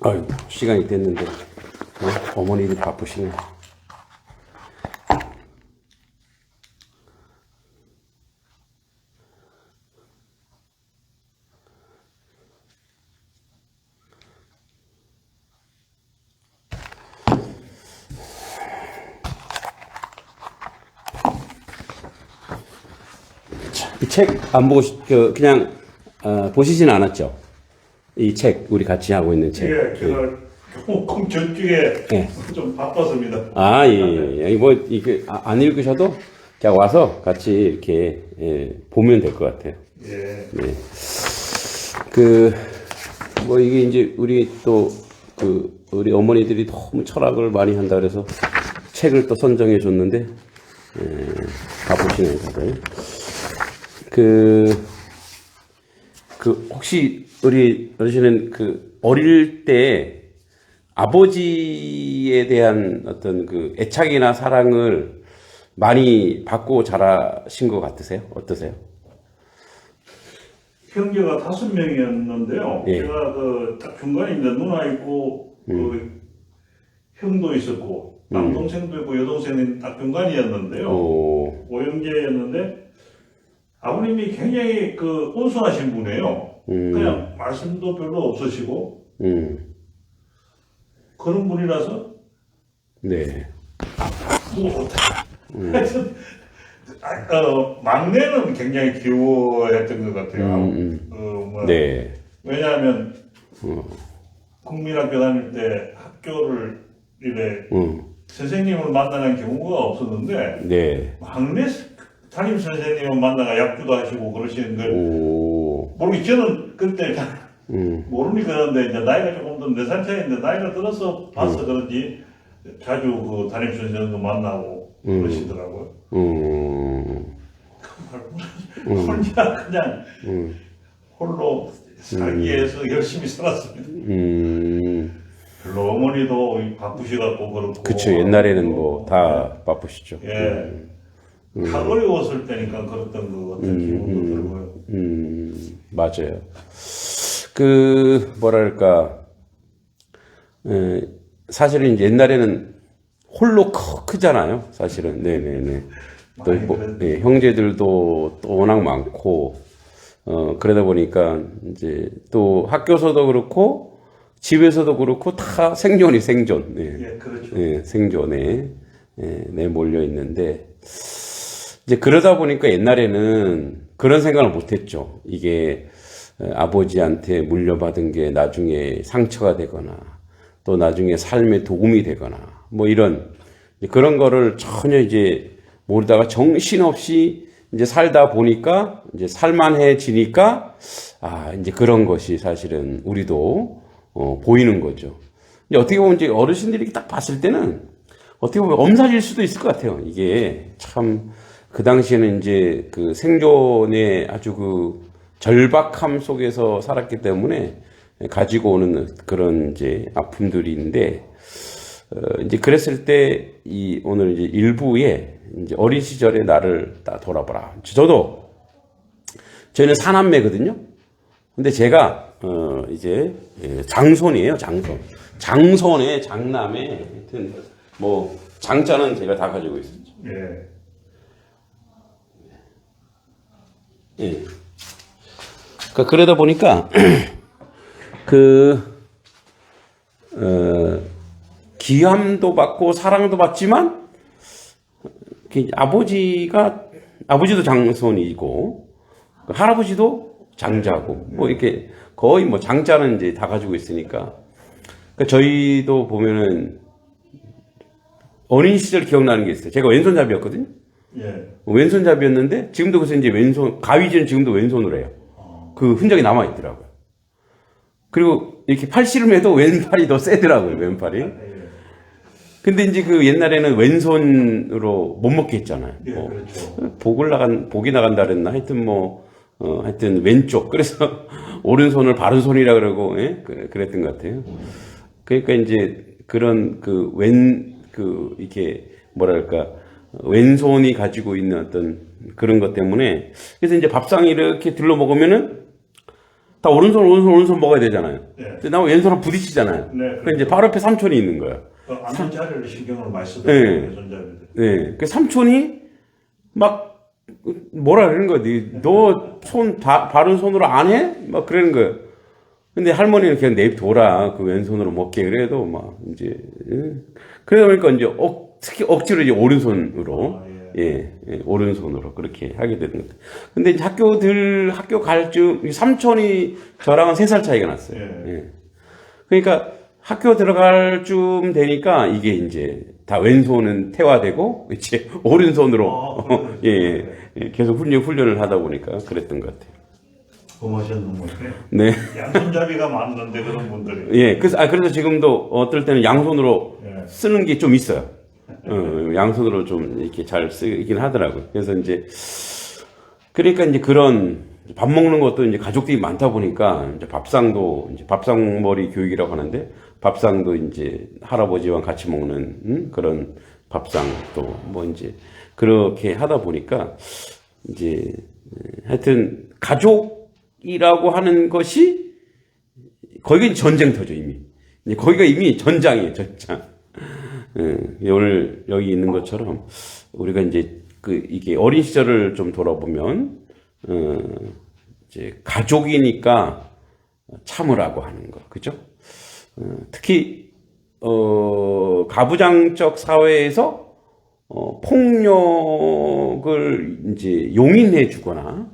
아유, 시간이 됐는데, 어머니들이 바쁘시네. 이 책 안 보고, 그냥, 보시진 않았죠? 이 책, 우리 같이 하고 있는 책. 예, 제가 조금 전주에 예. 좀 바빴습니다. 아, 예, 예. 뭐, 이게, 안 읽으셔도 그냥 와서 같이 이렇게, 보면 될 것 같아요. 예. 네. 뭐, 이게 이제, 우리 또, 우리 어머니들이 너무 철학을 많이 한다 그래서 책을 또 선정해 줬는데, 바쁘시네요, 다들. 혹시, 우리 어르신은 어릴 때 아버지에 대한 어떤 애착이나 사랑을 많이 받고 자라신 것 같으세요? 어떠세요? 형제가 5명이었는데요. 예. 제가 딱 중간에 이제 누나 있고, 형도 있었고, 남동생도 있고, 여동생은 딱 중간이었는데요. 오형제였는데, 아버님이 굉장히 온순하신 분이에요. 그냥 말씀도 별로 없으시고, 그런 분이라서, 네. 하여튼, 막내는 굉장히 귀여워했던 것 같아요. 네. 왜냐하면, 국민학교 다닐 때 학교를 이래 선생님을 만나는 경우가 없었는데, 네. 막내 담임 선생님을 만나가 약주도 하시고 그러시는 걸, 오. 모르겠 저는 그때 모르니까 그런데 이제 나이가 조금 더 4살 차이인데 나이가 들어서 봐서 그런지 자주 담임 선생님도 만나고 그러시더라고요. 혼자 그냥 홀로 살기 위해서 열심히 살았습니다. 별로 어머니도 바쁘셔갖고 그렇고. 그쵸. 옛날에는 뭐 다 바쁘시죠. 예. 다 어려웠을 때니까 그랬던 것 같은 기분도 들고요. 맞아요. 뭐랄까, 사실은 이제 옛날에는 홀로 크잖아요. 사실은. 네네네. 또, 형제들도 또 워낙 많고, 그러다 보니까 이제 또 학교에서도 그렇고, 집에서도 그렇고, 다 생존. 네. 예, 그렇죠. 네, 생존에, 몰려 있는데, 이제 그러다 보니까 옛날에는 그런 생각을 못 했죠. 이게 아버지한테 물려받은 게 나중에 상처가 되거나 또 나중에 삶에 도움이 되거나 뭐 그런 거를 전혀 이제 모르다가 정신없이 이제 살다 보니까 이제 살만해지니까 이제 그런 것이 사실은 우리도 보이는 거죠. 이제 어떻게 보면 이제 어르신들이 딱 봤을 때는 어떻게 보면 엄살일 수도 있을 것 같아요. 이게 참 그 당시에는 이제 생존의 아주 절박함 속에서 살았기 때문에 가지고 오는 그런 이제 아픔들인데, 이제 그랬을 때 오늘 이제 일부에 이제 어린 시절의 나를 딱 돌아보라. 저희는 사남매거든요. 근데 제가, 이제 장손이에요, 장손. 장손의 장남의 하여튼 뭐 장자는 제가 다 가지고 있었죠. 예. 예. 그러다 보니까, 귀함도 받고 사랑도 받지만, 아버지도 장손이고, 할아버지도 장자고, 뭐 이렇게 거의 뭐 장자는 이제 다 가지고 있으니까. 저희도 보면은, 어린 시절 기억나는 게 있어요. 제가 왼손잡이였거든요. 예. 왼손잡이였는데 지금도 그래서 이제 가위질은 지금도 왼손으로 해요. 그 흔적이 남아 있더라고요. 그리고 이렇게 팔씨름해도 왼팔이 더 세더라고요. 왼팔이. 근데 이제 옛날에는 왼손으로 못 먹게 했잖아요. 예, 그렇죠. 복이 나간다 그랬나? 하여튼 하여튼 왼쪽. 그래서 오른손을 바른손이라 그러고, 예? 그랬던 것 같아요. 그러니까 이제 그런 이렇게 뭐랄까, 왼손이 가지고 있는 어떤 그런 것 때문에, 그래서 이제 밥상 이렇게 들러 먹으면은 다 오른손 먹어야 되잖아요. 네. 근데 나 왼손으로 부딪히잖아요. 네, 그 이제 바로 옆에 삼촌이 있는 거야. 앉는 자리를 신경을 많이 쓰더라고요, 손잡이들. 네. 그 삼촌이 막 뭐라 그러는 거야. 너 바른 손으로 안 해? 막 그러는 거예요. 근데 할머니는 그냥 내비둬라. 그 왼손으로 먹게 그래도 막 이제 그러다 보니까 이제 특히 억지로 이제 오른손으로 오른손으로 그렇게 하게 되는 거예요. 근데 이제 학교 갈 쯤 삼촌이 저랑은 3살 차이가 났어요. 예. 그러니까 학교 들어갈 쯤 되니까 이게 이제 다 왼손은 태화되고 이제 오른손으로 계속 훈련을 하다 보니까 그랬던 것 같아요. 고마우셨는 분이네. 네. 양손잡이가 많은데 그런 분들이. 예. 그래서 지금도 어떨 때는 양손으로 쓰는 게 좀 있어요. 양손으로 좀 이렇게 잘 쓰긴 하더라고요. 그래서 이제 그러니까 이제 그런 밥 먹는 것도 이제 가족들이 많다 보니까 이제 밥상도 이제 밥상머리 교육이라고 하는데 밥상도 이제 할아버지와 같이 먹는 그런 밥상도 뭐 이제 그렇게 하다 보니까 이제 하여튼 가족이라고 하는 것이 거기가 전쟁터죠 이미. 이제 거기가 이미 전장이에요 전장. 오늘 여기 있는 것처럼 우리가 이제 이게 어린 시절을 좀 돌아보면 이제 가족이니까 참으라고 하는 거, 그죠? 특히 가부장적 사회에서 폭력을 이제 용인해 주거나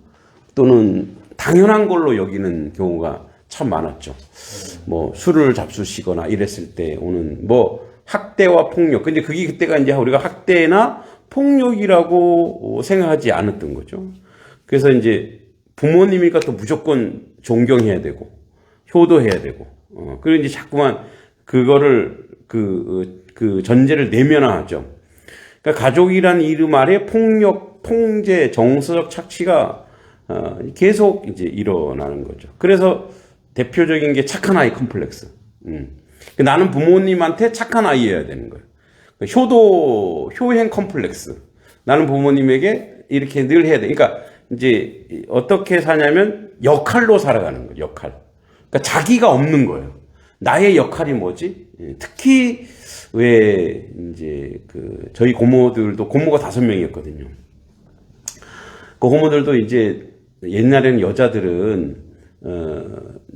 또는 당연한 걸로 여기는 경우가 참 많았죠. 뭐 술을 잡수시거나 이랬을 때 오는 뭐 학대와 폭력. 근데 그때가 이제 우리가 학대나 폭력이라고 생각하지 않았던 거죠. 그래서 이제 부모님이니까 또 무조건 존경해야 되고, 효도해야 되고, 그리고 이제 자꾸만 그거를, 그 전제를 내면화하죠. 그러니까 가족이라는 이름 아래 폭력, 통제, 정서적 착취가, 계속 이제 일어나는 거죠. 그래서 대표적인 게 착한 아이 컴플렉스. 나는 부모님한테 착한 아이여야 되는 거예요. 효행 컴플렉스. 나는 부모님에게 이렇게 늘 해야 돼. 그러니까 이제 어떻게 사냐면 역할로 살아가는 거예요. 역할. 그러니까 자기가 없는 거예요. 나의 역할이 뭐지? 특히 왜 이제 저희 고모들도 고모가 5명이었거든요. 그 고모들도 이제 옛날에는 여자들은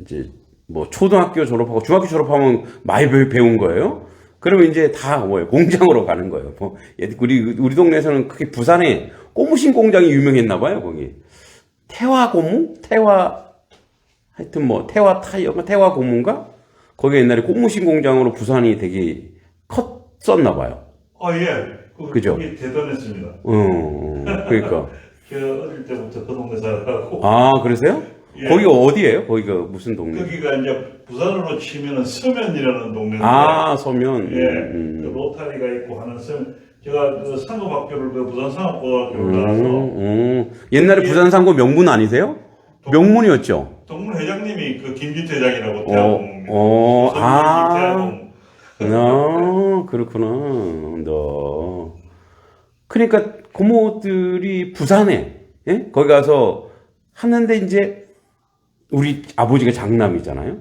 이제 뭐 초등학교 졸업하고 중학교 졸업하면 많이 배운 거예요. 그러면 이제 다 뭐예요? 공장으로 가는 거예요. 뭐 우리 동네에서는 크게 부산에 고무신 공장이 유명했나 봐요. 거기 태화 고무, 하여튼 뭐 태화 타이어가 태화 고무인가? 거기 옛날에 고무신 공장으로 부산이 되게 컸었나 봐요. 예. 그죠? 그게 대단했습니다. 그러니까. 제가 어릴 때부터 그 동네 살아가고. 아, 그러세요? 예. 거기가 어디예요? 거기가 무슨 동네? 거기가 이제 부산으로 치면은 서면이라는 동네인데. 아, 서면. 그 로타리가 있고 하는 서면. 제가 그 상업학교를 부산 상업고등학교를 나와서. 옛날에 부산 상고 명문 아니세요? 명문이었죠. 동문 회장님이 그 김진태 회장이라고 대학원. 그렇구나. 그러니까 고모들이 부산에 거기 가서 하는데 이제 우리 아버지가 장남이잖아요.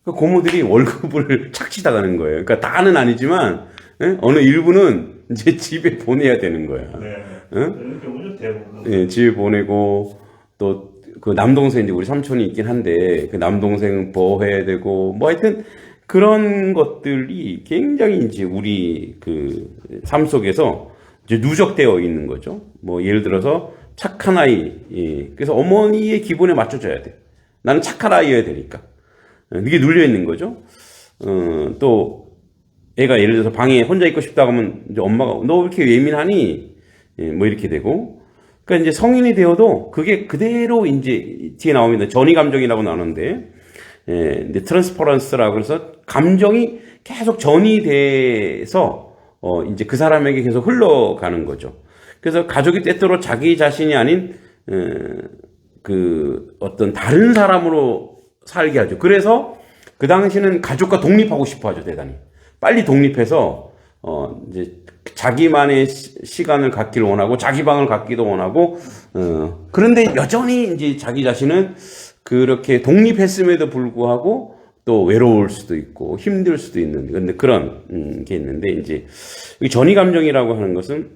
그러니까 고모들이 월급을 착취당하는 거예요. 그러니까 다는 아니지만 어느 일부는 이제 집에 보내야 되는 거야. 네. 그런 경우는 대부분. 예, 집에 보내고 또 그 남동생 이제 우리 삼촌이 있긴 한데 그 남동생 보호해야 되고 뭐 하여튼 그런 것들이 굉장히 이제 우리 그 삶 속에서 이제 누적되어 있는 거죠. 뭐 예를 들어서 착한 아이, 그래서 어머니의 기분에 맞춰줘야 돼. 나는 착한 아이여야 되니까. 이게 눌려 있는 거죠. 또 애가 예를 들어서 방에 혼자 있고 싶다고 하면 이제 엄마가 너 왜 이렇게 예민하니? 뭐 이렇게 되고. 그러니까 이제 성인이 되어도 그게 그대로 이제 뒤에 나옵니다. 전이 감정이라고 나오는데, 이제 트랜스퍼런스라고 해서 감정이 계속 전이 돼서 이제 그 사람에게 계속 흘러가는 거죠. 그래서 가족이 때때로 자기 자신이 아닌 그 어떤 다른 사람으로 살게 하죠. 그래서 그 당시는 가족과 독립하고 싶어 하죠, 대단히. 빨리 독립해서 이제 자기만의 시간을 갖기를 원하고 자기 방을 갖기도 원하고 그런데 여전히 이제 자기 자신은 그렇게 독립했음에도 불구하고 또 외로울 수도 있고 힘들 수도 있는 근데 그런 게 있는데 이제 이 전이 감정이라고 하는 것은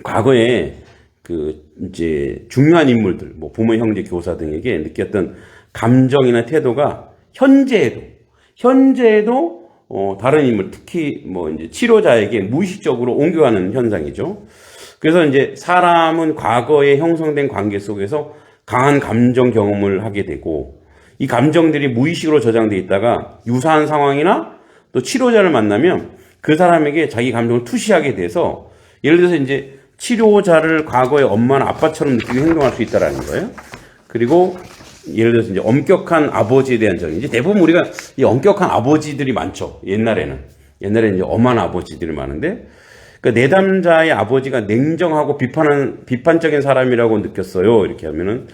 과거에 그 이제 중요한 인물들 뭐 부모, 형제, 교사 등에게 느꼈던 감정이나 태도가 현재에도 다른 인물 특히 뭐 이제 치료자에게 무의식적으로 옮겨가는 현상이죠. 그래서 이제 사람은 과거에 형성된 관계 속에서 강한 감정 경험을 하게 되고 이 감정들이 무의식으로 저장돼 있다가 유사한 상황이나 또 치료자를 만나면 그 사람에게 자기 감정을 투시하게 돼서 예를 들어서 이제 치료자를 과거의 엄마나 아빠처럼 느끼고 행동할 수 있다라는 거예요. 그리고 예를 들어서 이제 엄격한 아버지에 대한 정의. 이제 대부분 우리가 이 엄격한 아버지들이 많죠. 옛날에는 이제 엄한 아버지들이 많은데, 그러니까 내담자의 아버지가 냉정하고 비판적인 사람이라고 느꼈어요. 이렇게 하면은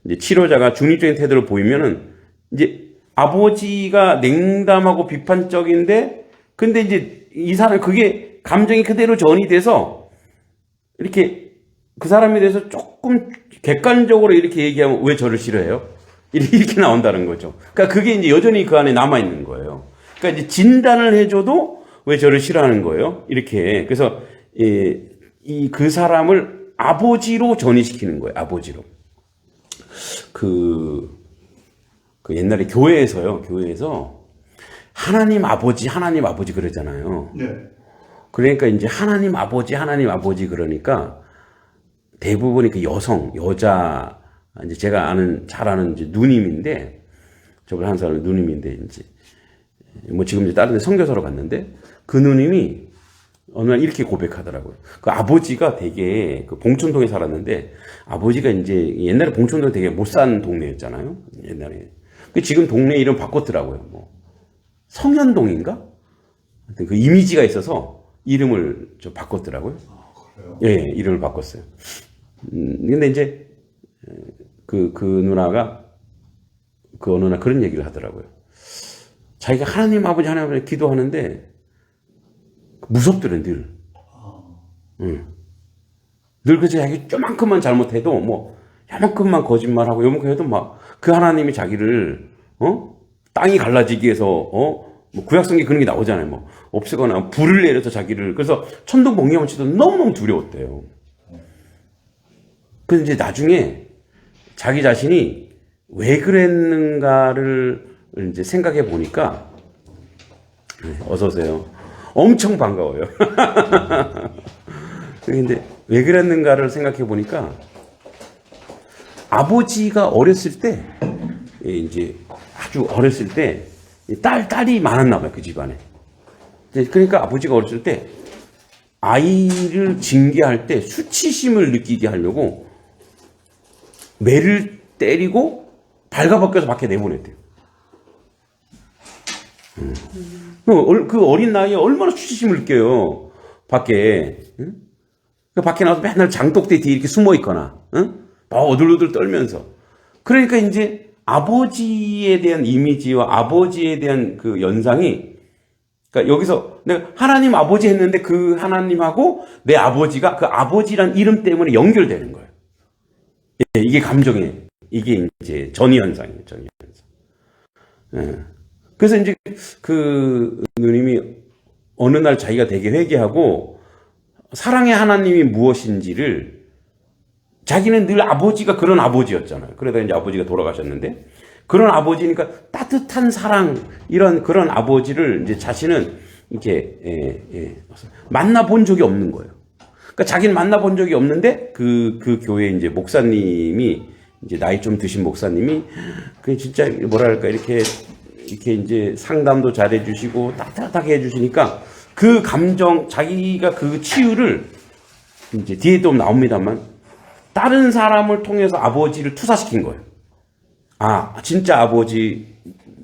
이제 치료자가 중립적인 태도를 보이면은 이제 아버지가 냉담하고 비판적인데, 근데 이제 이 사람 그게 감정이 그대로 전이 돼서 이렇게 그 사람에 대해서 조금 객관적으로 이렇게 얘기하면 왜 저를 싫어해요? 이렇게 나온다는 거죠. 그러니까 그게 이제 여전히 그 안에 남아 있는 거예요. 그러니까 이제 진단을 해줘도 왜 저를 싫어하는 거예요? 이렇게. 그래서 그 사람을 아버지로 전이시키는 거예요. 아버지로. 그 옛날에 교회에서 하나님 아버지 그러잖아요. 네. 그러니까 이제 하나님 아버지 그러니까 대부분이 그 여자, 이제 제가 잘 아는 이제 누님인데, 저번에 한 살 누님인데, 이제, 뭐 지금 이제 다른 데 선교사로 갔는데, 그 누님이 어느 날 이렇게 고백하더라고요. 그 아버지가 되게 그 봉천동에 살았는데, 아버지가 이제 옛날에 봉천동 되게 못 산 동네였잖아요. 옛날에. 지금 동네 이름 바꿨더라고요. 뭐, 성현동인가? 하여튼 그 이미지가 있어서 이름을 좀 바꿨더라고요. 아, 그래요? 예, 이름을 바꿨어요. 근데 이제, 그 누나가, 그 어느 날 그런 얘기를 하더라고요. 자기가 하나님 아버지 기도하는데, 무섭더래, 늘. 늘 그 자기 요만큼만 잘못해도, 뭐, 요만큼만 거짓말하고, 요만큼 해도 막, 그 하나님이 자기를, 땅이 갈라지기 위해서, 뭐 구약성경에 그런 게 나오잖아요. 뭐, 없애거나 불을 내려서 자기를, 그래서 천둥번개만 치도 너무너무 두려웠대요. 그래서 이제 나중에 자기 자신이 왜 그랬는가를 이제 생각해 보니까, 어서오세요. 엄청 반가워요. 근데 왜 그랬는가를 생각해 보니까, 아버지가 어렸을 때, 이제 아주 어렸을 때, 딸이 많았나 봐요, 그 집안에. 그러니까 아버지가 어렸을 때, 아이를 징계할 때 수치심을 느끼게 하려고, 매를 때리고 발가벗겨서 밖에 내보냈대요. 그 어린 나이에 얼마나 수치심을 느껴요. 밖에. 밖에 나와서 맨날 장독대 뒤에 이렇게 숨어 있거나, 막 어들어들 떨면서. 그러니까 이제 아버지에 대한 이미지와 아버지에 대한 그 연상이, 그러니까 여기서 내가 하나님 아버지 했는데 그 하나님하고 내 아버지가 그 아버지란 이름 때문에 연결되는 거예요. 이게 감정의, 이게 이제 전이현상이에요, 전이현상. 그래서 이제 그 누님이 어느 날 자기가 되게 회개하고 사랑의 하나님이 무엇인지를 자기는 늘 아버지가 그런 아버지였잖아요. 그러다 이제 아버지가 돌아가셨는데 그런 아버지니까 따뜻한 사랑 이런 그런 아버지를 이제 자신은 이렇게 만나본 적이 없는 거예요. 그러니까 자기는 만나본 적이 없는데 그 교회 이제 목사님이 이제 나이 좀 드신 목사님이 그 진짜 뭐랄까 이렇게 이제 상담도 잘해 주시고 따뜻하게 해 주시니까 그 감정 자기가 그 치유를 이제 뒤에 또 나옵니다만 다른 사람을 통해서 아버지를 투사시킨 거예요. 아, 진짜 아버지,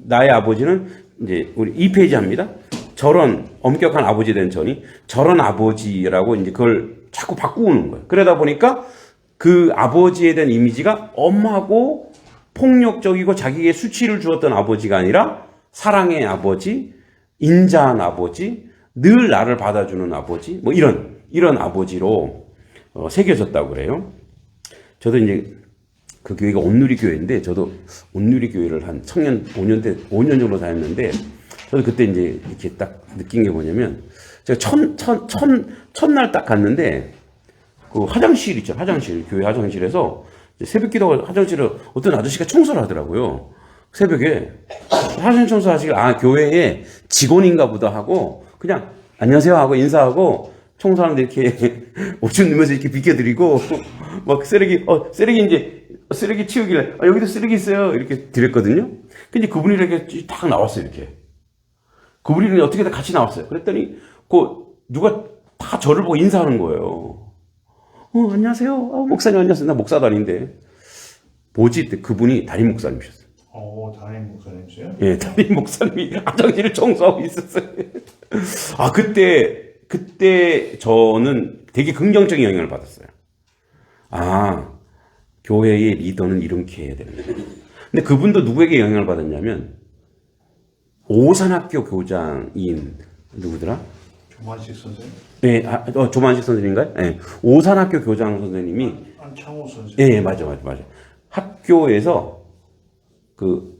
나의 아버지는 이제 우리 2페이지 합니다. 저런 엄격한 아버지 된 전이 저런 아버지라고 이제 그걸 자꾸 바꾸는 거예요. 그러다 보니까 그 아버지에 대한 이미지가 엄하고 폭력적이고 자기에게 수치를 주었던 아버지가 아니라 사랑의 아버지, 인자한 아버지, 늘 나를 받아주는 아버지, 뭐 이런 아버지로 새겨졌다고 그래요. 저도 이제 그 교회가 온누리교회인데, 저도 온누리교회를 한 청년 5년 정도 다녔는데, 저도 그때 이제 이렇게 딱 느낀 게 뭐냐면, 제가 첫날 딱 갔는데, 그 화장실 있죠, 화장실. 교회 화장실에서 새벽 기도 화장실을 어떤 아저씨가 청소를 하더라고요. 새벽에. 화장실 청소하시길, 아, 교회의 직원인가 보다 하고, 그냥 안녕하세요 하고 인사하고, 청소하는데 이렇게 오줌 누면서 이렇게 비켜드리고, 막 쓰레기 이제, 쓰레기 치우길래, 아, 여기도 쓰레기 있어요. 이렇게 드렸거든요. 근데 그분이 이렇게 딱 나왔어요, 이렇게. 그분이 어떻게든 같이 나왔어요. 그랬더니, 누가 다 저를 보고 인사하는 거예요. 안녕하세요. 목사님 안녕하세요. 나 목사도 아닌데. 뭐지? 그때 그분이 담임 목사님이셨어요. 담임 목사님이세요? 예, 담임 목사님이 화장실을 청소하고 있었어요. 아, 그때 저는 되게 긍정적인 영향을 받았어요. 아, 교회의 리더는 이렇게 해야 되는데. 근데 그분도 누구에게 영향을 받았냐면, 오산학교 교장인, 누구더라? 조만식 선생님? 네, 조만식 선생님인가요? 네. 오산학교 교장 선생님이. 안창호 선생님? 예, 맞아. 학교에서,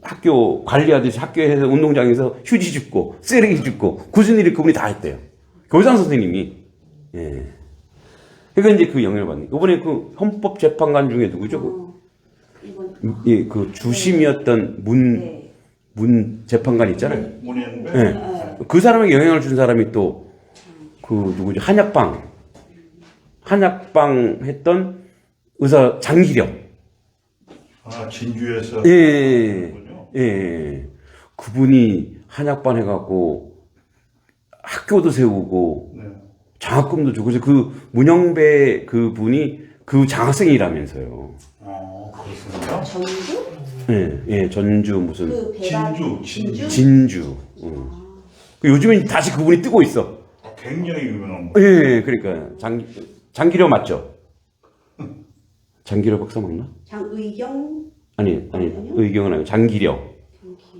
학교 관리하듯이 학교에서 운동장에서 휴지 줍고, 쓰레기 줍고, 굳은 일을 그분이 다 했대요. 교장 선생님이. 예. 그러니까 이제 그 영향을 받는. 이번에 그 헌법재판관 중에 누구죠? 예, 그 주심이었던 문 재판관 있잖아요. 문현배? 예. 그 사람에게 영향을 준 사람이 또, 누구지? 한약방 했던 의사 장기령. 아, 진주에서. 예. 그분이 한약반 해갖고 학교도 세우고 네. 장학금도 주고, 그래서 그 문영배 그분이 그 장학생이라면서요. 그렇습니까? 전주? 예, 전주 무슨. 진주. 요즘엔 다시 그분이 뜨고 있어. 굉장히 유명한 거. 예, 그러니까 장기려 맞죠? 장기려 박사 맞나? 장의경? 아니, 의경은 아니고 장기려.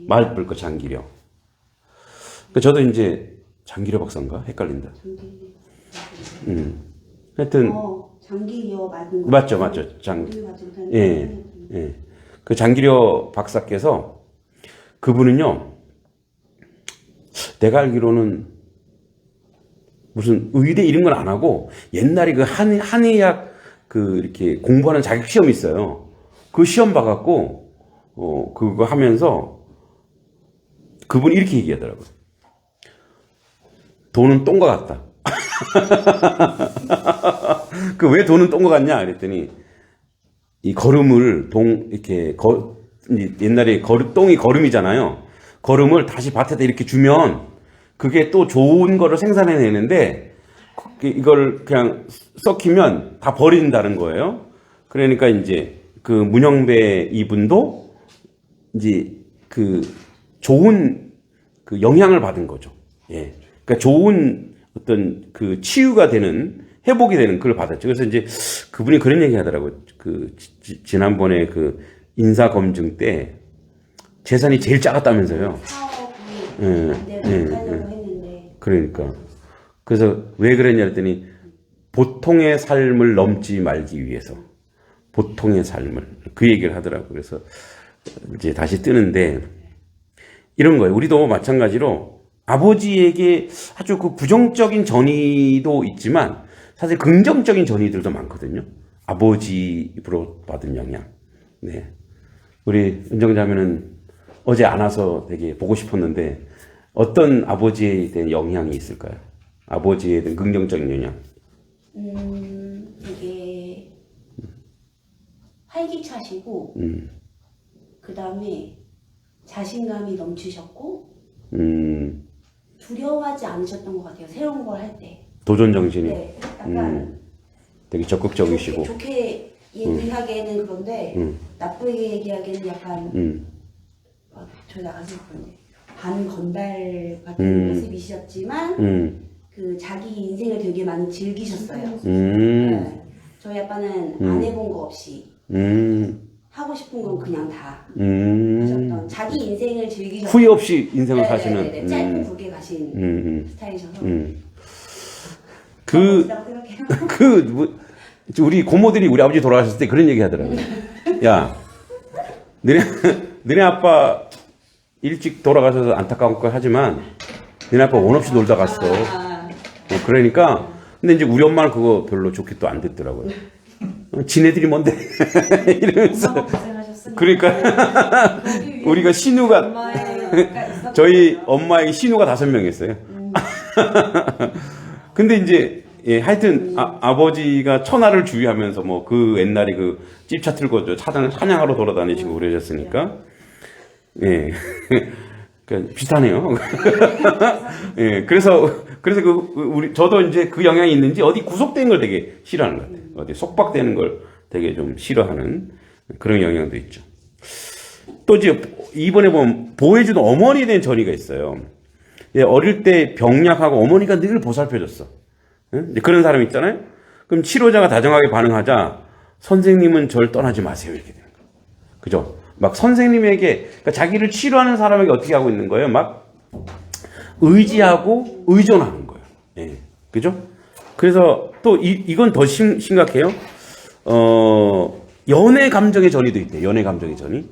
말불 거 장기려. 그 저도 이제 장기려 박사인가 헷갈린다. 하여튼 장기려 맞는 거 맞죠. 예. 그 장기려 박사께서 그분은요, 내가 알기로는 무슨 의대 이런 건 안 하고 옛날에 그 한의학 이렇게 공부하는 자격 시험이 있어요. 그 시험 봐갖고 그거 하면서 그분이 이렇게 얘기하더라고요. 돈은 똥과 같다. 그 왜 돈은 똥과 같냐 그랬더니, 이 걸음을 이렇게 옛날에 똥이 걸음이잖아요. 걸음을 다시 밭에다 이렇게 주면 그게 또 좋은 거를 생산해내는데, 이걸 그냥 썩히면 다 버린다는 거예요. 그러니까 이제 그 문영배 이분도 이제 좋은 영향을 받은 거죠. 예. 그러니까 좋은 어떤 치유가 되는, 회복이 되는 그걸 받았죠. 그래서 이제 그분이 그런 얘기 하더라고요. 지난번에 인사 검증 때 재산이 제일 작았다면서요. 사업이 못하려고 했는데. 그러니까. 그래서 왜 그랬냐 했더니, 보통의 삶을 넘지 말기 위해서. 보통의 삶을. 그 얘기를 하더라고요. 그래서 이제 다시 뜨는데, 이런 거예요. 우리도 마찬가지로 아버지에게 아주 부정적인 전이도 있지만, 사실 긍정적인 전이들도 많거든요. 아버지로 받은 영향. 네. 우리 은정자매는 어제 안 와서 되게 보고 싶었는데, 어떤 아버지에 대한 영향이 있을까요? 아버지에 대한 긍정적인 영향. 되게 활기차시고, 그 다음에 자신감이 넘치셨고, 두려워하지 않으셨던 것 같아요. 새로운 걸 할 때. 도전 정신이. 네, 약간 되게 적극적이시고. 좋게 얘기하기에는 그런데 나쁘게 얘기하기에는 약간 저 나가서 그런데 반건달 같은 모습이셨지만 자기 인생을 되게 많이 즐기셨어요. 네. 저희 아빠는 안 해본 거 없이 하고 싶은 건 그냥 다 하셨던, 자기 인생을 즐기셨던, 후회 없이 인생을 사시는. 네네네. 짧고 굵게 가신 스타일이셔서 우리 고모들이 우리 아버지 돌아가셨을 때 그런 얘기 하더라고요. 야, 너네 아빠 일찍 돌아가셔서 안타까운 거 하지만 너네 아빠 원 없이 놀다 갔어. 그러니까 근데 이제 우리 엄마는 그거 별로 좋게 또 안 듣더라고요. 지네들이 뭔데 이러면서. 엄마가 고생하셨으니까. 그러니까 우리가 신우가 엄마의 저희 엄마에게 신우가 5명이었어요. 근데 이제 예, 하여튼 아버지가 천하를 주유하면서 뭐 그 옛날에 그 찝차 틀고 저 사냥하러 돌아다니시고 그러셨으니까 예. 그러니까 비슷하네요. 예, 그래서 우리 저도 이제 그 영향이 있는지 어디 구속된 걸 되게 싫어하는 것 같아요. 어디 속박되는 걸 되게 좀 싫어하는 그런 영향도 있죠. 또 이제 이번에 보면 보호해주는 어머니에 대한 전이가 있어요. 예, 어릴 때 병약하고 어머니가 늘 보살펴줬어. 예? 이제 그런 사람 있잖아요. 그럼 치료자가 다정하게 반응하자 선생님은 절 떠나지 마세요 이렇게 되는 거예요. 그죠? 막 선생님에게 그러니까 자기를 치료하는 사람에게 어떻게 하고 있는 거예요? 막 의지하고 의존하는 거예요. 예, 그죠? 그래서 또 이건 더 심각해요. 연애 감정의 전이도 있대요. 연애 감정의 전이.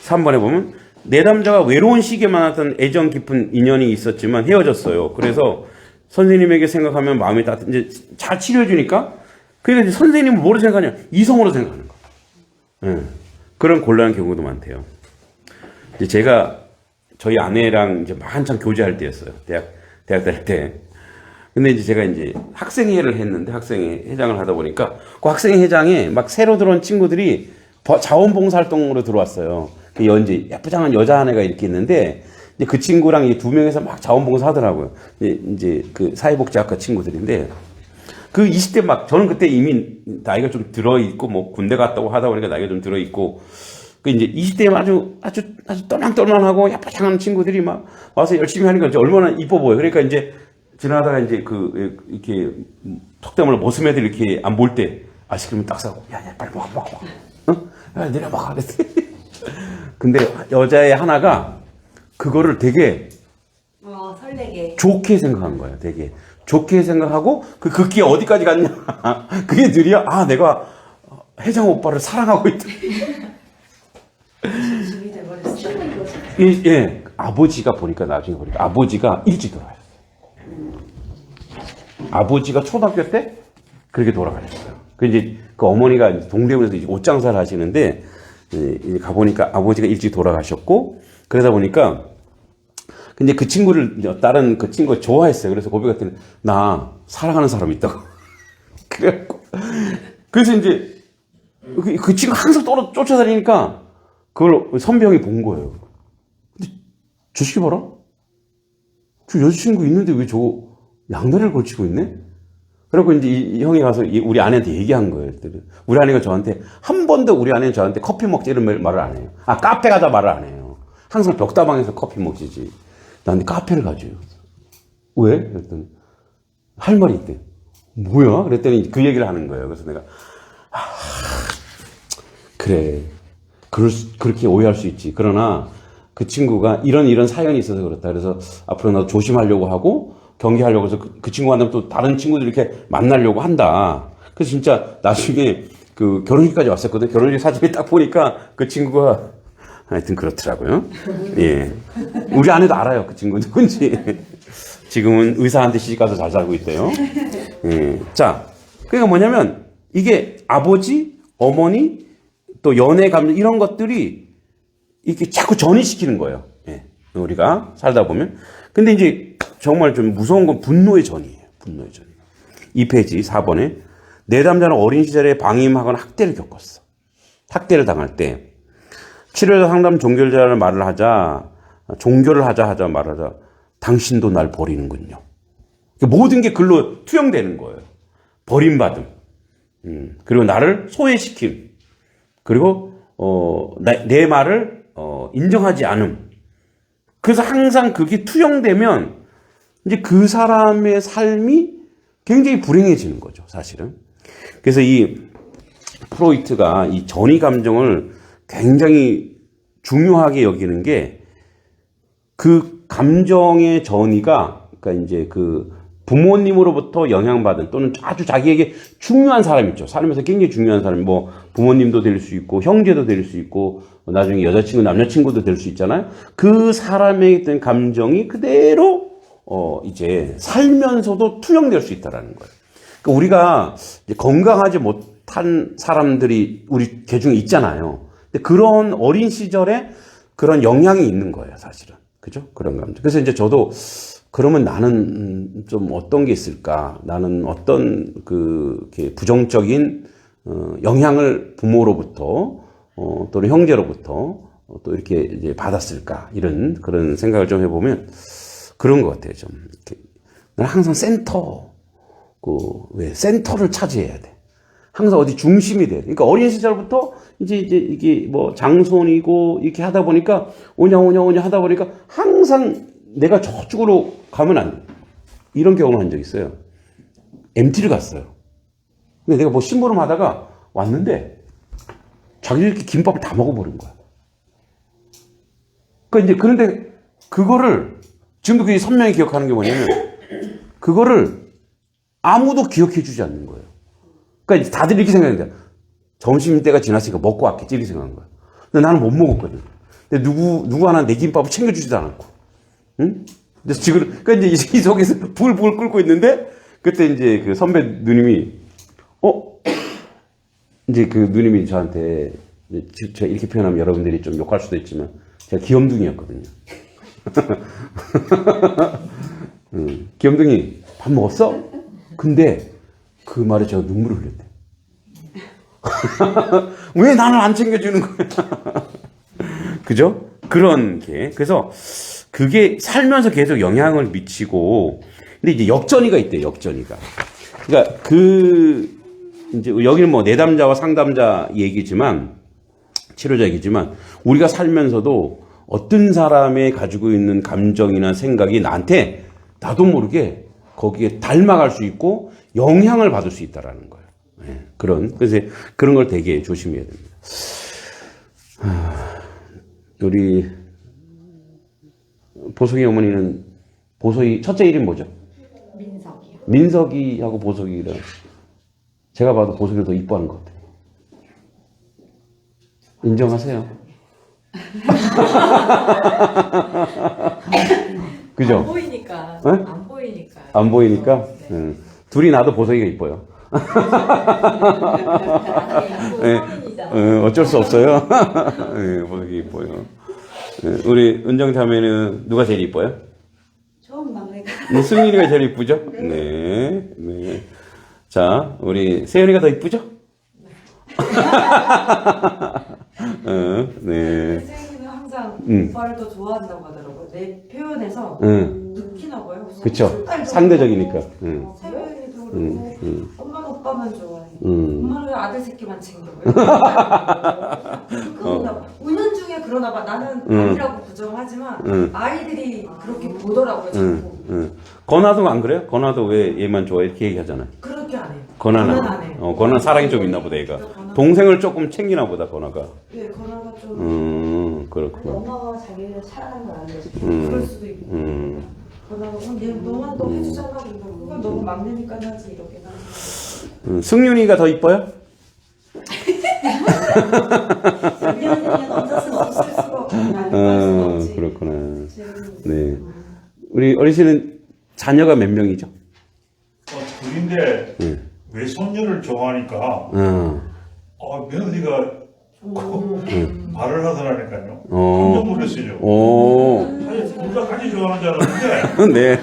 3번에 보면 내담자가 외로운 시기에 만났던 애정 깊은 인연이 있었지만 헤어졌어요. 그래서 선생님에게 생각하면 마음이 이제 잘 치료해주니까 그러니까 이제 선생님은 뭐로 생각하냐? 이성으로 생각하는 거예요. 예. 그런 곤란한 경우도 많대요. 이제 제가 저희 아내랑 이제 한창 교제할 때였어요. 대학 다닐 때. 근데 이제 제가 이제 학생회를 했는데 학생회장을 하다 보니까 그 학생회장에 막 새로 들어온 친구들이 자원봉사활동으로 들어왔어요. 이제 예쁘장한 여자 아내가 이렇게 있는데 이제 그 친구랑 이 2명이서 막 자원봉사 하더라고요. 이제 그 사회복지학과 친구들인데 그 20대 막 저는 그때 이미 나이가 좀 들어 있고 뭐 군대 갔다고 하다 보니까 나이가 좀 들어 있고 그 이제 20대에 아주 똘망똘망하고 예쁘장한 친구들이 막 와서 열심히 하니까 이제 얼마나 이뻐 보여요. 그러니까 이제 지나다가 이제 이렇게 턱대물로 모습 애들 이렇게 안 볼 때 아이스크림 딱 사고 야 빨리 먹어. 어? 야 내려 먹어. 근데 여자애 하나가 그거를 되게 설레게 좋게 생각한 거예요. 되게 좋게 생각하고 그 극기에 어디까지 갔냐? 그게 느려. 내가 회장 오빠를 사랑하고 있다. 집이 돼버렸어. 예, 아버지가 보니까 나중에 보니까 아버지가 일찍 돌아가셨어요. 아버지가 초등학교 때 그렇게 돌아가셨어요. 그 이제 그 어머니가 동대문에서 이제 옷 장사를 하시는데 이제 가보니까 아버지가 일찍 돌아가셨고 그러다 보니까 근데 그 친구를 다른 그 친구가 좋아했어요. 그래서 고백했더니 나 사랑하는 사람이 있다고. 그래갖고 그래서 이제 그 친구 항상 쫓아다니니까 그걸 선배 형이 본 거예요. 근데 저 새끼 봐라. 저 여자친구 있는데 왜 저 양다리를 걸치고 있네? 그래갖고 이제 이 형이 가서 우리 아내한테 얘기한 거예요. 우리 아내가 저한테 한 번도 우리 아내는 저한테 커피 먹자 이런 말을 안 해요. 카페 가자 말을 안 해요. 항상 벽다방에서 커피 먹지지. 나한테 카페를 가줘요. 왜? 그랬더니 할 말이 있대. 뭐야? 그랬더니 그 얘기를 하는 거예요. 그래서 내가 그래. 그렇게 오해할 수 있지. 그러나 그 친구가 이런 사연이 있어서 그렇다. 그래서 앞으로 나도 조심하려고 하고 경계하려고 해서 그 친구가 만나면 또 다른 친구들 이렇게 만나려고 한다. 그래서 진짜 나중에 그 결혼식까지 왔었거든. 결혼식 사진을 딱 보니까 그 친구가 하여튼 그렇더라고요. 예. 우리 아내도 알아요. 그 친구 누군지. 지금은 의사한테 시집가서 잘 살고 있대요. 예. 자, 그러니까 뭐냐면 이게 아버지, 어머니, 또 연애 감정 이런 것들이 이렇게 자꾸 전이시키는 거예요. 예. 우리가 살다 보면. 근데 이제 정말 좀 무서운 건 분노의 전이에요. 분노의 전. 2페이지 4번에 내담자는 어린 시절에 방임하거나 학대를 겪었어. 학대를 당할 때 치료자 상담 종교를 말을 하자 종교를 하자 말하자 당신도 날 버리는군요. 모든 게 글로 투영되는 거예요. 버림받음. 그리고 나를 소외시킴. 그리고 내 말을 인정하지 않음. 그래서 항상 그게 투영되면 이제 그 사람의 삶이 굉장히 불행해지는 거죠, 사실은. 그래서 이 프로이트가 이 전이 감정을 굉장히 중요하게 여기는 게 그 감정의 전이가, 그러니까 이제 그 부모님으로부터 영향받은 또는 아주 자기에게 중요한 사람 있죠. 살면서 굉장히 중요한 사람, 뭐 부모님도 될 수 있고 형제도 될 수 있고 나중에 여자친구, 남자친구도 될 수 있잖아요. 그 사람에 있던 감정이 그대로 이제 살면서도 투영될 수 있다라는 거예요. 그러니까 우리가 이제 건강하지 못한 사람들이 우리 계중에 있잖아요. 근데 그런 어린 시절에 그런 영향이 있는 거예요, 사실은. 그죠? 그런 감정. 그래서 이제 저도 그러면 나는 좀 어떤 게 있을까? 나는 어떤 이렇게 부정적인 영향을 부모로부터 또는 형제로부터 또 이렇게 이제 받았을까? 이런 그런 생각을 좀 해보면 그런 것 같아요. 좀 이렇게. 나는 항상 왜 센터를 차지해야 돼. 항상 어디 중심이 돼. 그러니까 어린 시절부터 이제 이게 뭐 장손이고 이렇게 하다 보니까 오냐 하다 보니까 항상 내가 저쪽으로 가면 안 돼. 이런 경험을 한 적 있어요. MT를 갔어요. 근데 내가 뭐 심부름 하다가 왔는데 자기들이 이렇게 김밥을 다 먹어버린 거야. 그러니까 이제 그런데 그거를 지금도 그게 선명히 기억하는 게 뭐냐면 그거를 아무도 기억해 주지 않는 거예요. 그러니까 다들 이렇게 생각했는데 점심때가 지났으니까 먹고 왔겠지 이렇게 생각한 거야. 근데 나는 못 먹었거든. 근데 누구 하나 내 김밥을 챙겨주지도 않았고. 응? 그래서 지금, 그러니까 이제 이 속에서 불 끓고 있는데 그때 이제 그 선배 누님이 이제 그 누님이 저한테 제가 이렇게 표현하면 여러분들이 좀 욕할 수도 있지만 제가 귀염둥이였거든요. 귀염둥이 밥 먹었어? 근데 그 말에 제가 눈물을 흘렸대. 왜 나는 안 챙겨주는 거야? 그죠? 그런 게. 그래서 그게 살면서 계속 영향을 미치고, 근데 이제 역전이가 있대요, 역전이가. 그러니까 이제 여기는 뭐 내담자와 상담자 얘기지만, 치료자 얘기지만, 우리가 살면서도 어떤 사람의 가지고 있는 감정이나 생각이 나한테 나도 모르게 거기에 닮아갈 수 있고 영향을 받을 수 있다라는 거예요. 네, 그래서 그런 걸 되게 조심해야 됩니다. 우리 보석이 어머니는 보석이 첫째 이름 뭐죠? 민석이요. 민석이하고 보석이랑 제가 봐도 보석이를 더 이뻐하는 것 같아요. 인정하세요? 그죠? 안 보이니까. 네? 안 보이니까. 안 보이니까? 네. 둘이 나도 보석이가 이뻐요. 네, 어쩔 수 없어요. 네, 보석이 이뻐요. 네, 우리 은정 자매는 누가 제일 이뻐요? 처음 막내가. 승민이가 제일 이쁘죠? 네, 네. 자, 우리 세연이가 더 이쁘죠? 네. 선생님은 항상 음. 오빠를 더 좋아한다고 하더라고요. 내 표현에서 응. 느끼나 봐요. 그쵸. 상대적이니까. 세연이도 그렇고 엄마는 오빠만 좋아해. 음. 엄마는 왜 아들 새끼만 챙겨? 우는 중에 그러나 봐. 나는 아니라고 부정하지만 아이들이 그렇게 보더라고요. 자꾸. 건아도 안 그래요? 건아도 왜 얘만 좋아해? 이렇게 얘기하잖아요. 그렇게 안 해요. 건아는 안 해요. 건아 사랑이 좀 있나 보다 얘가. 건아. 동생을 조금 챙기나 보다 건아가. 네, 건아가 좀 그렇구나. 엄마가 자기를 사랑하는 걸 알려줘. 그럴 수도 있고. 건아가 얘 너만 너 해주잖아. 그건 너무 막내니까 하지 이렇게 하지. 승윤이가 더 이뻐요? 미안해, 남자 수가 없을 수가 없고. 그렇구나. 네. 우리 어린 씨는 자녀가 몇 명이죠? 둘인데 왜 손녀를 좋아하니까 며느리가 말을 하더라니까요. 깜짝 놀랐어요. 사실 둘 다 같이 좋아하는 줄 알았는데 네.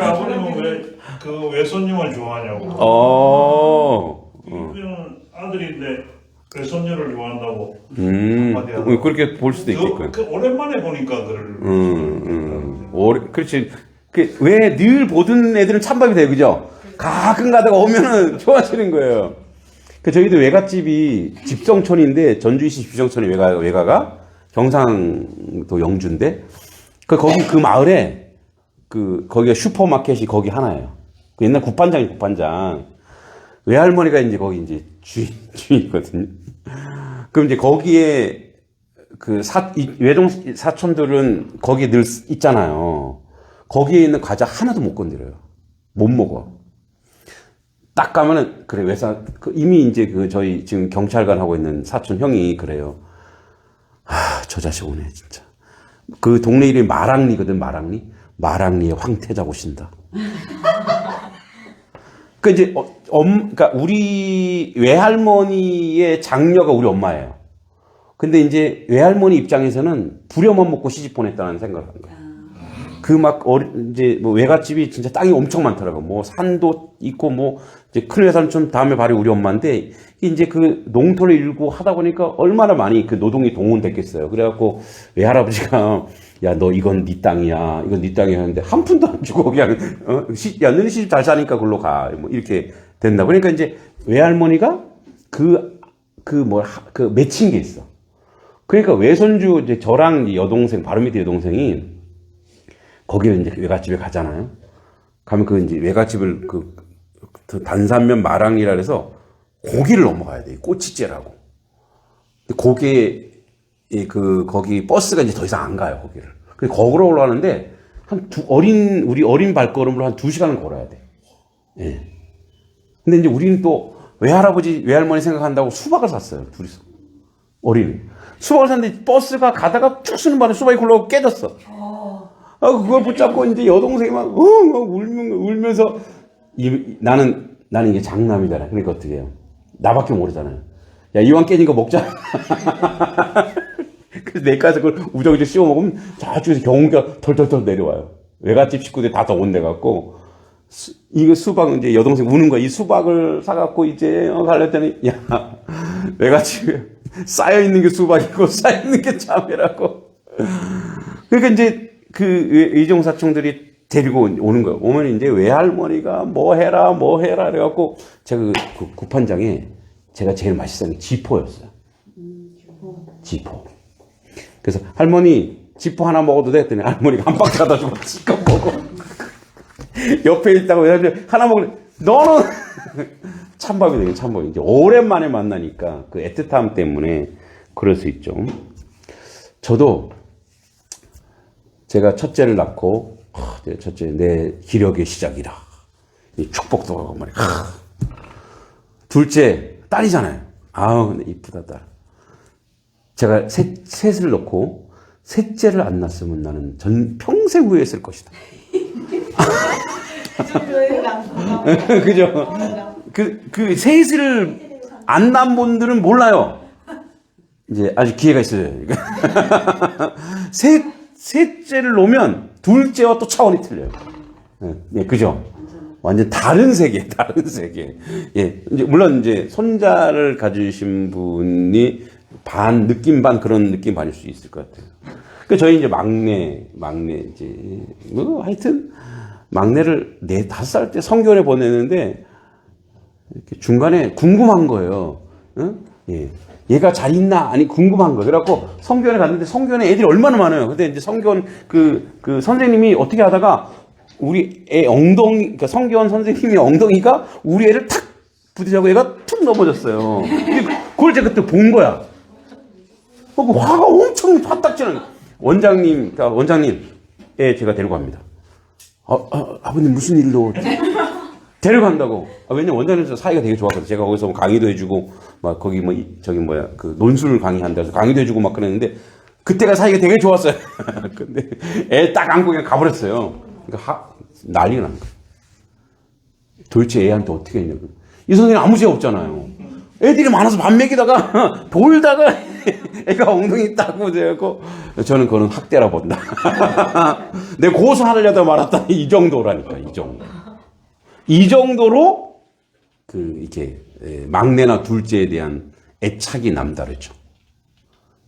아버님은 왜 그 외손녀만 좋아하냐고. 이분은 아들인데 외손녀를 좋아한다고 한마디 하더라고요. 그렇게 볼 수도 있겠군. 오랜만에 보니까 그렇지. 왜 늘 보던 애들은 찬밥이 돼요, 그죠? 가끔 가다가 오면은 좋아하시는 거예요. 저희도 외갓집이 집성촌인데, 전주시 집성촌이 외가가 경상도 영주인데, 거기 그 마을에, 거기가 슈퍼마켓이 거기 하나예요. 옛날 국반장. 외할머니가 이제 거기 이제 주인이거든요. 그럼 이제 거기에 외동 사촌들은 거기에 늘 있잖아요. 거기에 있는 과자 하나도 못 건드려요. 못 먹어. 딱 가면은 그래 이미 이제 저희 지금 경찰관 하고 있는 사촌 형이 그래요. 저 자식 오네 진짜. 그 동네 이름이 마랑리거든. 마랑리에 황태자 오신다. 그 이제 그러니까 우리 외할머니의 장녀가 우리 엄마예요. 근데 이제 외할머니 입장에서는 부려만 먹고 시집 보냈다는 생각을 한 거예요. 이제 뭐 외갓집이 진짜 땅이 엄청 많더라고. 뭐 산도 있고 뭐 이제 큰 외삼촌 다음에 바로 우리 엄마인데 이제 그 농토를 일고 하다 보니까 얼마나 많이 그 노동이 동원됐겠어요. 그래갖고 외할아버지가 야 너 이건 네 땅이야, 이건 네 땅이야 하는데 한 푼도 안 주고 그냥 야 너네 시집 잘 사니까 글로 가 뭐 이렇게 된다. 그러니까 이제 외할머니가 맺힌 게 있어. 그러니까 외손주 이제 저랑 여동생 바로 밑에 여동생이 거기에 이제 외갓집에 가잖아요. 가면 그 이제 외갓집을 그 단산면 마랑이라 해서 고기를 넘어가야 돼. 꼬치째라고. 거기에 거기 버스가 이제 더 이상 안 가요, 거기를. 그래서 거기로 올라가는데 우리 어린 발걸음으로 한 2시간을 걸어야 돼. 예. 근데 이제 우리는 또 외할아버지, 외할머니 생각한다고 수박을 샀어요, 둘이서. 어린이. 수박을 샀는데 버스가 가다가 쭉 쓰는 바람에 수박이 굴러가고 깨졌어. 그걸 붙잡고 이제 여동생이 막 울면서 나는 이게 장남이잖아. 그러니까 어떻게 해요? 나밖에 모르잖아요. 야, 이왕 깨진 거 먹자. 그래서 내까지 그걸 우정우정 씹어 먹으면 저쪽에서 경운기가 털털털 내려와요. 외갓집 식구들이 다 동원돼갖고 이거 수박 이제 여동생 우는 거야. 이 수박을 사갖고 이제 갈랬더니 야 외갓집에 쌓여 있는 게 수박이고 쌓여 있는 게 참외라고. 그러니까 이제 그 이종사촌들이 데리고 오는 거예요. 오면 이제 외할머니가 뭐 해라 그래갖고 제가 그 국판장에 제가 제일 맛있었던 게 지포였어요. 지포. 그래서 할머니 지포 하나 먹어도 돼? 했더니 할머니가 한 박스 갖다 주고 지껏 먹어. 옆에 있다고 하나 먹으래. 너는 찬밥이 되게 찬밥이. 이제 오랜만에 만나니까 그 애틋함 때문에 그럴 수 있죠. 저도 제가 첫째를 낳고 첫째 내 기력의 시작이라 이 축복도 하고 말이야. 둘째 딸이잖아요. 아우 근데 이쁘다 딸. 제가 셋을 놓고 셋째를 안 낳았으면 나는 평생 후회했을 것이다. 그죠? 그 셋을 안 낳은 분들은 몰라요. 이제 아직 기회가 있어요. 셋째를 놓으면 둘째와 또 차원이 틀려요. 예, 그죠? 완전 다른 세계. 예, 이제 물론 이제 손자를 가지신 분이 느낌 반 그런 느낌 반일 수 있을 것 같아요. 그 저희 이제 막내 이제 뭐 하여튼 막내를 5살 때 성교원에 보내는데 이렇게 중간에 궁금한 거예요. 응? 예. 얘가 잘 있나? 아니, 궁금한 거예요. 그래갖고 성교원에 갔는데 성교원에 애들이 얼마나 많아요. 근데 이제 성교원 그 선생님이 어떻게 하다가 우리 애 엉덩이, 그러니까 성교원 선생님이 엉덩이가 우리 애를 탁 부딪혀서 얘가 툭 넘어졌어요. 그걸 제가 그때 본 거야. 화가 엄청 화딱지는 원장님, 제가 데리고 갑니다. 아버님 무슨 일로 데려간다고. 왜냐면 원장님과 사이가 되게 좋았거든요. 제가 거기서 강의도 해주고 막 거기 그 논술 강의한다 해서 강의도 해주고 막 그랬는데 그때가 사이가 되게 좋았어요. 근데 애 딱 안고 그냥 가버렸어요. 그러니까 난리가 난 거예요. 도대체 애한테 어떻게 했냐고. 이 선생님 아무 죄 없잖아요. 애들이 많아서 밥 먹이다가 돌다가 애가 엉덩이 따고 되고 저는 그거는 학대라 본다. 내 고소하려다 말았다. 이 정도라니까. 이 정도로 이게 막내나 둘째에 대한 애착이 남다르죠.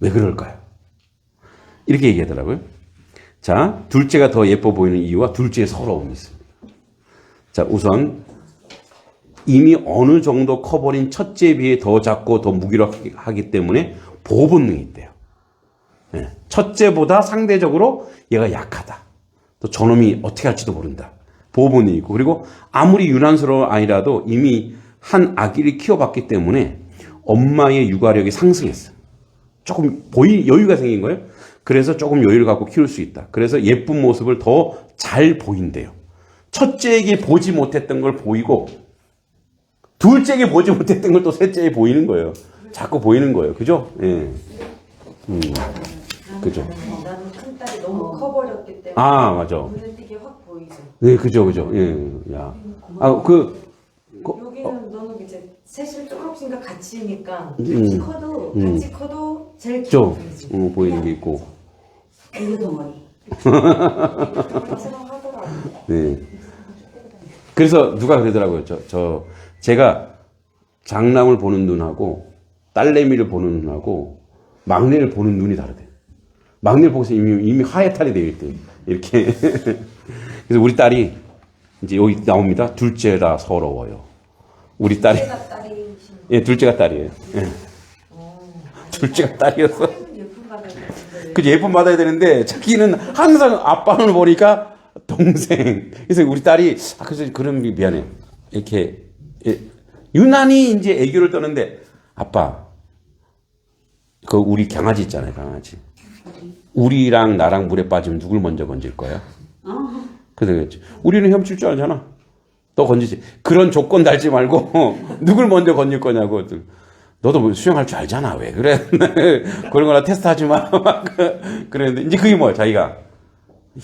왜 그럴까요? 이렇게 얘기하더라고요. 자, 둘째가 더 예뻐 보이는 이유와 둘째의 서러움이 있습니다. 자, 우선 이미 어느 정도 커버린 첫째에 비해 더 작고 더 무기력하기 때문에 보호 본능이 있대요. 네. 첫째보다 상대적으로 얘가 약하다. 또 저놈이 어떻게 할지도 모른다. 보호 본능이 있고, 그리고 아무리 유난스러운 아이라도 이미 한 아기를 키워봤기 때문에 엄마의 육아력이 상승했어요. 조금 여유가 생긴 거예요. 그래서 조금 여유를 갖고 키울 수 있다. 그래서 예쁜 모습을 더 잘 보인대요. 첫째에게 보지 못했던 걸 보이고 둘째에게 보지 못했던 걸 또 셋째에 보이는 거예요. 자꾸 보이는 거예요. 그죠? 예. 그죠. 나는 큰 딸이 너무 커버렸기 때문에 아, 맞아. 눈에 띄게 확 보이죠. 네, 그죠. 예. 야. 여기는 너는 이제 셋을 조금씩인가 같이니까 같이 커도 같이 커도 제일 좀, 보이지. 보이는 게 있고. 애교 덩어리. 그런 하더라고. 네. 그래서 누가 그러더라고요. 제가 장남을 보는 눈하고 딸내미를 보는 눈하고 막내를 보는 눈이 다르대요. 막내를 보고서 이미 하회탈이 되어 있대요. 이렇게. 그래서 우리 딸이 이제 여기 나옵니다. 둘째라 서러워요. 우리 딸이. 예, 둘째가 딸이에요. 예. 둘째가 딸이었어. 예쁜 가게 같은데. 그 예쁨 받아야 되는데 자기는 항상 아빠는 보니까 동생. 그래서 우리 딸이 그래서 그런 미안해. 이렇게 유난히 이제 애교를 떠는데 아빠 그 우리 강아지 있잖아요, 강아지. 우리랑 나랑 물에 빠지면 누굴 먼저 건질 거야? 그래서 우리는 헤엄칠 줄 알잖아. 너 건지지. 그런 조건 달지 말고 누굴 먼저 건질 거냐고. 너도 뭐 수영할 줄 알잖아. 왜 그래? 그런 거나 테스트하지 마. 그랬는데 이제 그게 뭐야? 자기가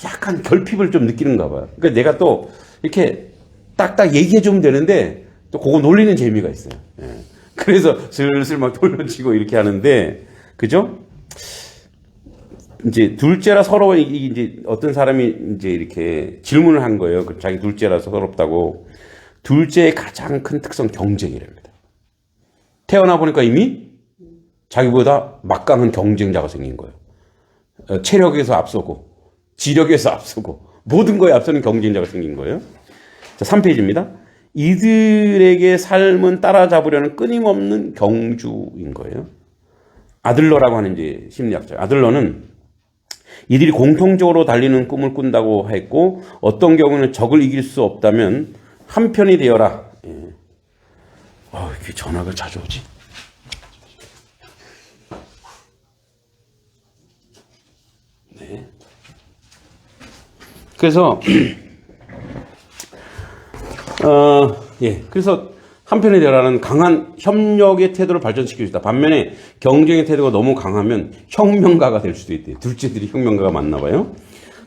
약간 결핍을 좀 느끼는가 봐요. 그러니까 내가 또 이렇게 딱딱 얘기해 주면 되는데 또 그거 놀리는 재미가 있어요. 예. 그래서 슬슬 막 돌려치고 이렇게 하는데 그죠? 이제 둘째라 서러워 이제 어떤 사람이 이제 이렇게 질문을 한 거예요. 자기 둘째라서 서럽다고. 둘째의 가장 큰 특성 경쟁이랍니다. 태어나 보니까 이미 자기보다 막강한 경쟁자가 생긴 거예요. 체력에서 앞서고 지력에서 앞서고 모든 거에 앞서는 경쟁자가 생긴 거예요. 자, 3페이지입니다. 이들에게 삶은 따라잡으려는 끊임없는 경주인 거예요. 아들러라고 하는 이제 심리학자. 아들러는 이들이 공통적으로 달리는 꿈을 꾼다고 했고 어떤 경우는 적을 이길 수 없다면 한편이 되어라. 예. 이렇게 전화가 자주 오지? 네. 그래서 그래서 한편에 되라는 강한 협력의 태도를 발전시킬 수 있다. 반면에 경쟁의 태도가 너무 강하면 혁명가가 될 수도 있대요. 둘째들이 혁명가가 맞나 봐요.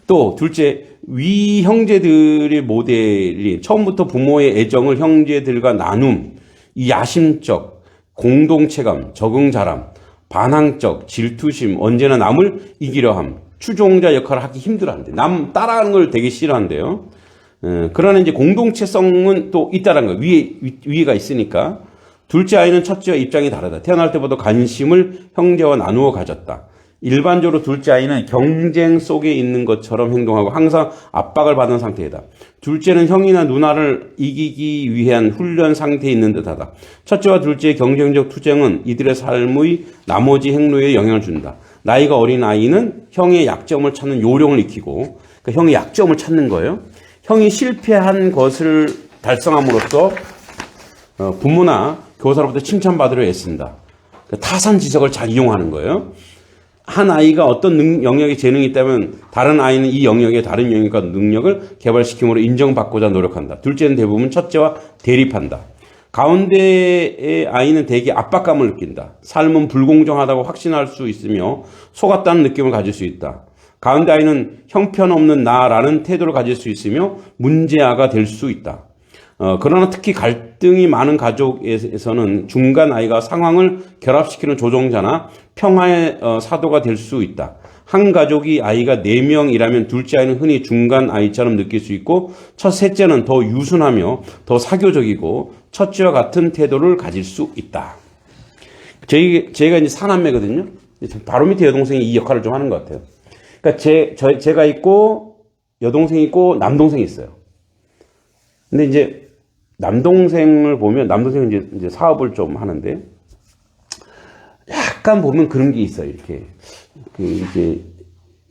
또 둘째, 위 형제들의 모델이 처음부터 부모의 애정을 형제들과 나눔, 이 야심적, 공동체감, 적응잘함, 반항적, 질투심, 언제나 남을 이기려 함, 추종자 역할을 하기 힘들어한대. 남 따라하는 걸 되게 싫어한대요. 그러나 이제 공동체성은 또 있다라는 거예요. 위에가 있으니까. 둘째 아이는 첫째와 입장이 다르다. 태어날 때부터 관심을 형제와 나누어 가졌다. 일반적으로 둘째 아이는 경쟁 속에 있는 것처럼 행동하고 항상 압박을 받은 상태이다. 둘째는 형이나 누나를 이기기 위한 훈련 상태에 있는 듯하다. 첫째와 둘째의 경쟁적 투쟁은 이들의 삶의 나머지 행로에 영향을 준다. 나이가 어린 아이는 형의 약점을 찾는 요령을 익히고 그러니까 형의 약점을 찾는 거예요. 형이 실패한 것을 달성함으로써 부모나 교사로부터 칭찬받으려 애쓴다. 타산 지석을 잘 이용하는 거예요. 한 아이가 어떤 영역에 재능이 있다면 다른 아이는 이 영역에 다른 영역과 능력을 개발시킴으로 인정받고자 노력한다. 둘째는 대부분 첫째와 대립한다. 가운데의 아이는 대개 압박감을 느낀다. 삶은 불공정하다고 확신할 수 있으며 속았다는 느낌을 가질 수 있다. 가운데 아이는 형편없는 나라는 태도를 가질 수 있으며 문제아가 될 수 있다. 그러나 특히 갈등이 많은 가족에서는 중간 아이가 상황을 결합시키는 조종자나 평화의 사도가 될 수 있다. 한 가족이 아이가 4명이라면 둘째 아이는 흔히 중간 아이처럼 느낄 수 있고 셋째는 더 유순하며 더 사교적이고 첫째와 같은 태도를 가질 수 있다. 제가 이제 사남매거든요. 바로 밑에 여동생이 이 역할을 좀 하는 것 같아요. 그러니까 제가 있고 여동생이 있고 남동생이 있어요. 근데 이제 남동생을 보면 남동생은 이제 사업을 좀 하는데 약간 보면 그런 게 있어요. 이렇게 이제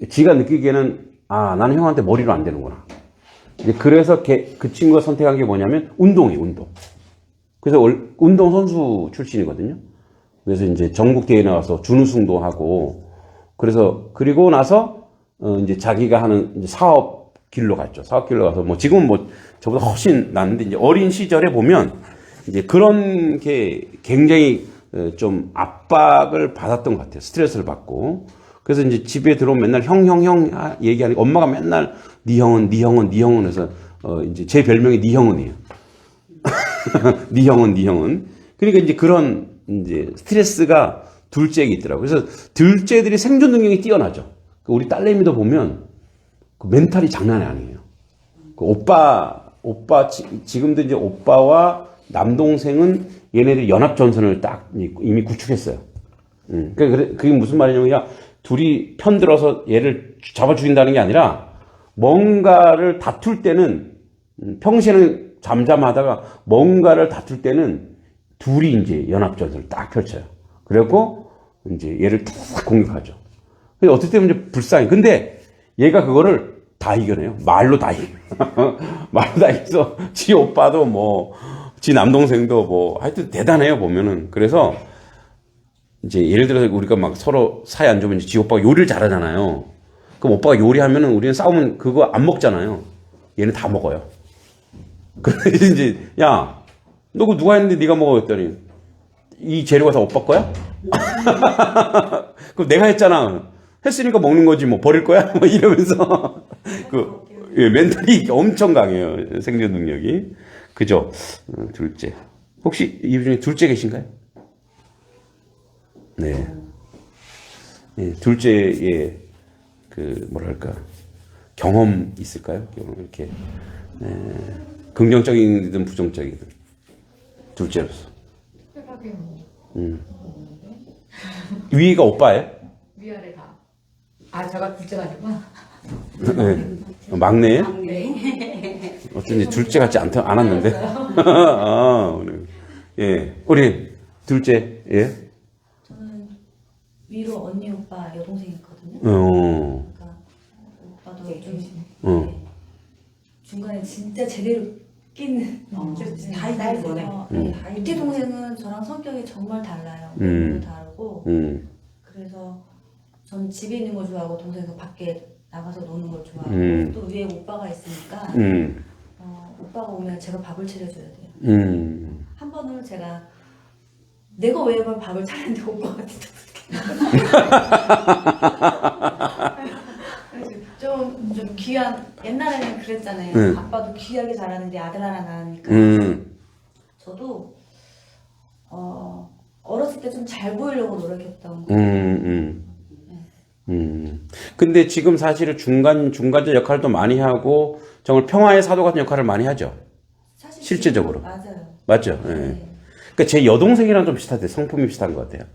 지가 느끼기에는 나는 형한테 머리로 안 되는구나. 이제 그래서 그 친구가 선택한 게 뭐냐면 운동이에요. 운동. 그래서 운동 선수 출신이거든요. 그래서 이제 전국 대회 나가서 준우승도 하고 그래서 그리고 나서 이제 자기가 하는 이제 사업 길로 갔죠. 사업 길로 가서 뭐 지금은 뭐 저보다 훨씬 낫는데 이제 어린 시절에 보면 이제 그런 게 굉장히 좀 압박을 받았던 것 같아요. 스트레스를 받고. 그래서 이제 집에 들어오면 맨날 형 얘기하니까 엄마가 맨날 네 형은 해서 이제 제 별명이 네 형은이에요. 네 형은. 그러니까 이제 그런 이제 스트레스가 둘째에게 있더라고요. 그래서 둘째들이 생존 능력이 뛰어나죠. 우리 딸내미도 보면 그 멘탈이 장난이 아니에요. 그 지금도 이제 오빠와 남동생은 얘네들이 연합전선을 딱 이미 구축했어요. 그러니까 그게 무슨 말이냐면 둘이 편들어서 얘를 잡아 죽인다는 게 아니라 뭔가를 다툴 때는 평소에는 잠잠하다가 뭔가를 다툴 때는 둘이 이제 연합전선을 딱 펼쳐요. 그래갖고 이제 얘를 탁 공격하죠. 근데 어떨 때는 이제 불쌍해. 근데 얘가 그거를 다 이겨내요. 말로 다 이겨. 말로 다 이겨서 지 오빠도 뭐 지 남동생도 뭐 하여튼 대단해요 보면은. 그래서 이제 예를 들어서 우리가 막 서로 사이 안 좋으면 지 오빠가 요리를 잘하잖아요. 그럼 오빠가 요리하면은 우리는 싸우면 그거 안 먹잖아요. 얘는 다 먹어요. 그래서 이제 야, 너 그거 누가 했는데 네가 먹어 했더니 이 재료가 다 오빠 거야? 그럼 내가 했잖아. 했으니까 먹는 거지 뭐 버릴 거야? 뭐 이러면서 멘탈이 엄청 강해요. 생존 능력이. 그죠? 둘째. 혹시 이 중에 둘째 계신가요? 네. 네, 둘째의 그 뭐랄까 경험 있을까요? 이렇게 긍정적이든 부정적이든 둘째로서. 위가 오빠예요? 위아래 다. 아, 제가 둘째가 아니구나. 네. 막내예요? 네. 어쩐지 둘째 같지 안 왔는데. 아, 예. 우리 둘째, 예? 저는 위로 언니, 오빠, 여동생이 있거든요. 그러니까 오빠도 좀 네. 중간에 진짜 제대로 낀 다 있는 거네. 밑에 동생은 저랑 성격이 정말 달라요. 너무 다르고 그래서 전 집에 있는 걸 좋아하고 동생은 밖에 나가서 노는 걸 좋아하고 또 위에 오빠가 있으니까 오빠가 오면 제가 밥을 차려줘야 돼요. 한 번은 제가 내가 왜 밥을 차렸는데 오빠가 좀 귀한 옛날에는 그랬잖아요. 아빠도 귀하게 자라는데 아들 하나 낳으니까 저도 어렸을 때 좀 잘 보이려고 노력했던 거. 근데 지금 사실은 중간자 역할도 많이 하고 정말 평화의 사도 같은 역할을 많이 하죠. 사실 실제적으로. 맞아요. 맞죠? 예. 네. 그러니까 제 여동생이랑 좀 비슷하대. 성품이 비슷한 것 같아요.